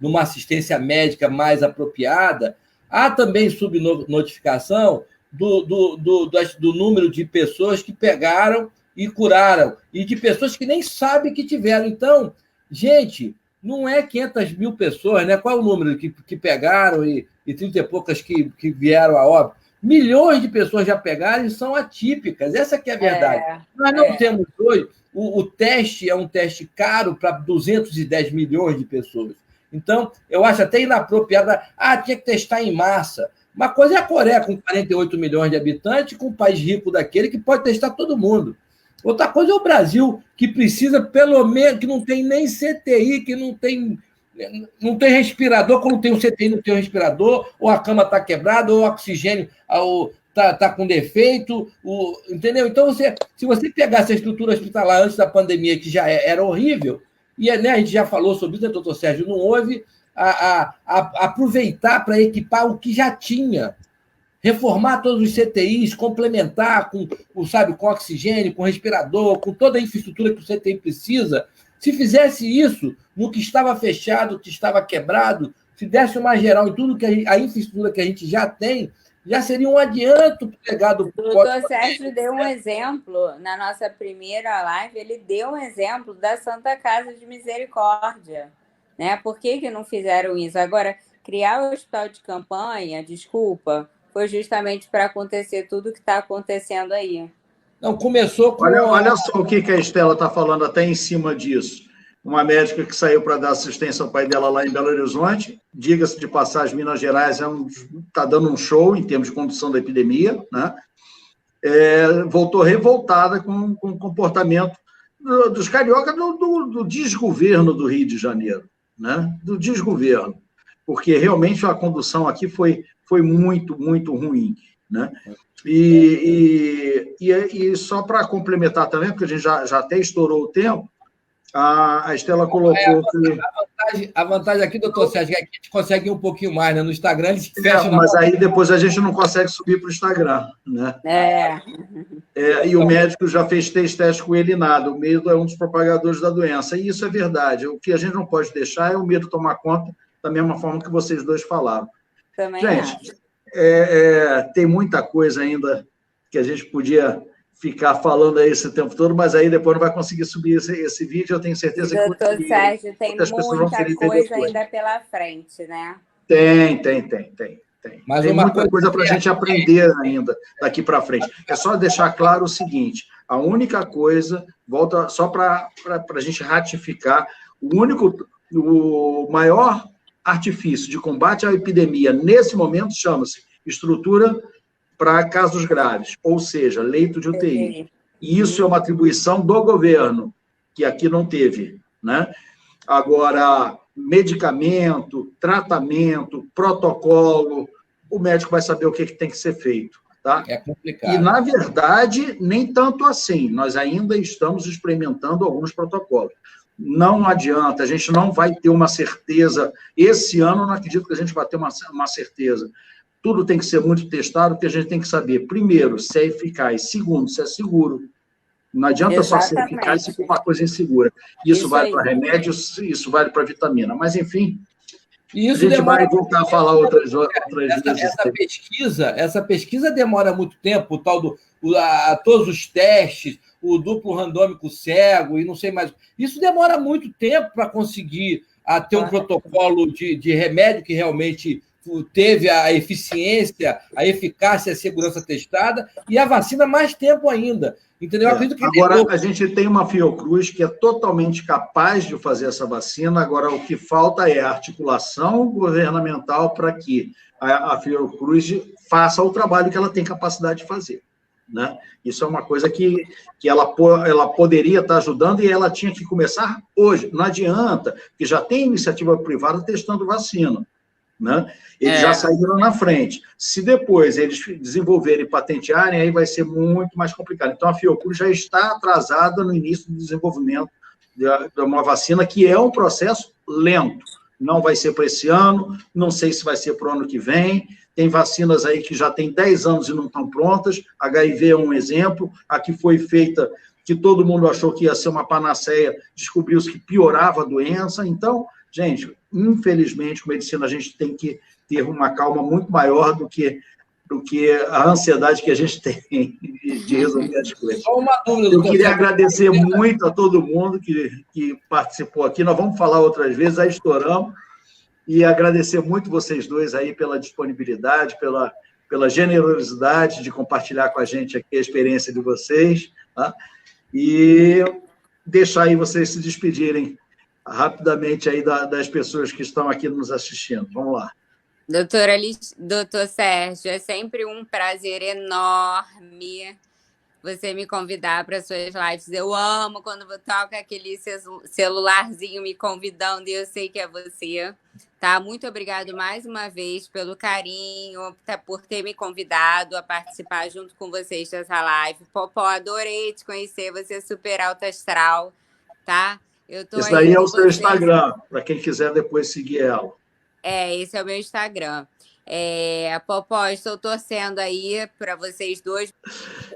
[SPEAKER 3] uma assistência médica mais apropriada, há também subnotificação do número de pessoas que pegaram e curaram, e de pessoas que nem sabem que tiveram. Então, gente, não é 500 mil pessoas, né? Qual é o número que pegaram e 30 e poucas que vieram a óbito? Milhões de pessoas já pegaram e são atípicas, essa que é a verdade. Nós não temos hoje, o teste é um teste caro para 210 milhões de pessoas. Então, eu acho até inapropriado, tinha que testar em massa. Uma coisa é a Coreia, com 48 milhões de habitantes, com um país rico daquele que pode testar todo mundo. Outra coisa é o Brasil, que precisa, pelo menos, que não tem nem CTI, que não tem respirador, quando tem um CTI não tem um respirador, ou a cama está quebrada, ou o oxigênio está com defeito, entendeu? Então, se você pegasse a estrutura hospitalar antes da pandemia, que já era horrível, e né, a gente já falou sobre isso, né, doutor Sérgio, não houve aproveitar para equipar o que já tinha, reformar todos os CTIs, complementar com oxigênio, com respirador, com toda a infraestrutura que o CTI precisa. Se fizesse isso no que estava fechado, que estava quebrado, se desse uma geral em tudo que a infraestrutura que a gente já tem, já seria um adianto pegado.
[SPEAKER 2] O doutor Sérgio deu um exemplo, na nossa primeira live, ele deu um exemplo da Santa Casa de Misericórdia, né? Por que não fizeram isso? Agora, criar o hospital de campanha, desculpa, foi justamente para acontecer tudo o que está acontecendo aí.
[SPEAKER 3] Não, começou com...
[SPEAKER 1] Olha só o que a Estela está falando até em cima disso. Uma médica que saiu para dar assistência ao pai dela lá em Belo Horizonte, diga-se de passagem, Minas Gerais está dando um show em termos de condução da epidemia, né? Voltou revoltada com o comportamento dos cariocas do desgoverno do Rio de Janeiro, né? Do desgoverno. porque realmente a condução aqui foi muito, muito ruim, né? E só para complementar também, porque a gente já até estourou o tempo, a Estela colocou
[SPEAKER 3] a vantagem aqui, doutor Sérgio, é que a gente consegue ir um pouquinho mais, né? No Instagram, eles fecham.
[SPEAKER 1] Mas aí depois a gente não consegue subir para o Instagram, né? E o médico já fez teste com ele e nada. O medo é um dos propagadores da doença. E isso é verdade. O que a gente não pode deixar é o medo tomar conta, da mesma forma que vocês dois falaram.
[SPEAKER 2] Também
[SPEAKER 1] gente, tem muita coisa ainda que a gente podia ficar falando aí esse tempo todo, mas aí depois não vai conseguir subir esse vídeo, eu tenho certeza que...
[SPEAKER 2] Doutor Sérgio, tem muita coisa ainda pela frente, né?
[SPEAKER 1] Tem.
[SPEAKER 3] Mas
[SPEAKER 1] tem muita coisa para a gente aprender ainda daqui para frente. É só deixar claro o seguinte, a única coisa, volta só para a gente ratificar, o maior artifício de combate à epidemia nesse momento chama-se estrutura para casos graves, ou seja, leito de UTI. E isso é uma atribuição do governo, que aqui não teve, né? Agora, medicamento, tratamento, protocolo, o médico vai saber o que tem que ser feito, tá?
[SPEAKER 3] É complicado.
[SPEAKER 1] E, na verdade, nem tanto assim. Nós ainda estamos experimentando alguns protocolos. Não adianta, a gente não vai ter uma certeza. Esse ano, eu não acredito que a gente vai ter uma certeza. Tudo tem que ser muito testado, porque a gente tem que saber, primeiro, se é eficaz, segundo, se é seguro. Não adianta só ser eficaz se for uma coisa insegura. Isso vale para remédios, isso vale para vitamina. Mas, enfim, a gente vai voltar a falar outras vezes.
[SPEAKER 3] Essa pesquisa demora muito tempo, o tal todos os testes, o duplo randômico cego e não sei mais. Isso demora muito tempo para conseguir ter um protocolo de remédio que realmente teve a eficiência, a eficácia e a segurança testada, e a vacina mais tempo ainda. Entendeu?
[SPEAKER 1] Agora, a gente tem uma Fiocruz que é totalmente capaz de fazer essa vacina, agora o que falta é a articulação governamental para que a Fiocruz faça o trabalho que ela tem capacidade de fazer, né? Isso é uma coisa que ela poderia estar ajudando e ela tinha que começar hoje. Não adianta, porque já tem iniciativa privada testando vacina, né? Eles já saíram na frente. Se depois eles desenvolverem e patentearem, aí vai ser muito mais complicado. Então, a Fiocruz já está atrasada no início do desenvolvimento de uma vacina, que é um processo lento. Não vai ser para esse ano, não sei se vai ser para o ano que vem. Tem vacinas aí que já tem 10 anos e não estão prontas. HIV é um exemplo. A que foi feita, que todo mundo achou que ia ser uma panaceia, descobriu-se que piorava a doença. Então, gente, infelizmente, com medicina, a gente tem que ter uma calma muito maior do que a ansiedade que a gente tem de resolver as coisas. Eu queria agradecer muito a todo mundo que participou aqui. Nós vamos falar outras vezes, aí estouramos. E agradecer muito vocês dois aí pela disponibilidade, pela generosidade de compartilhar com a gente aqui a experiência de vocês, tá? E deixar aí vocês se despedirem rapidamente aí das pessoas que estão aqui nos assistindo. Vamos lá.
[SPEAKER 2] Doutor Sérgio, é sempre um prazer enorme você me convidar para suas lives. Eu amo quando toca aquele celularzinho me convidando e eu sei que é você. Tá? Muito obrigado mais uma vez pelo carinho, por ter me convidado a participar junto com vocês dessa live. Popó, adorei te conhecer, você é super alto astral, tá?
[SPEAKER 1] Esse daí é o seu Instagram, para quem quiser depois seguir ela.
[SPEAKER 2] Esse é o meu Instagram. Popó, estou torcendo aí para vocês dois.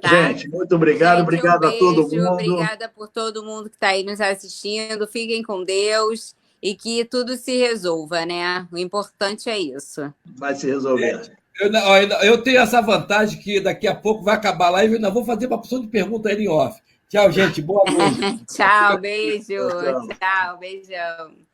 [SPEAKER 2] Tá?
[SPEAKER 1] Gente, muito obrigado. Gente, obrigado a todo mundo.
[SPEAKER 2] Obrigada por todo mundo que está aí nos assistindo. Fiquem com Deus e que tudo se resolva, né? O importante é isso.
[SPEAKER 1] Vai se resolver.
[SPEAKER 3] Eu tenho essa vantagem que daqui a pouco vai acabar a live e ainda vou fazer uma porção de perguntas aí em off. Tchau, gente. Boa noite.
[SPEAKER 2] Tchau, beijo. Tchau, beijão.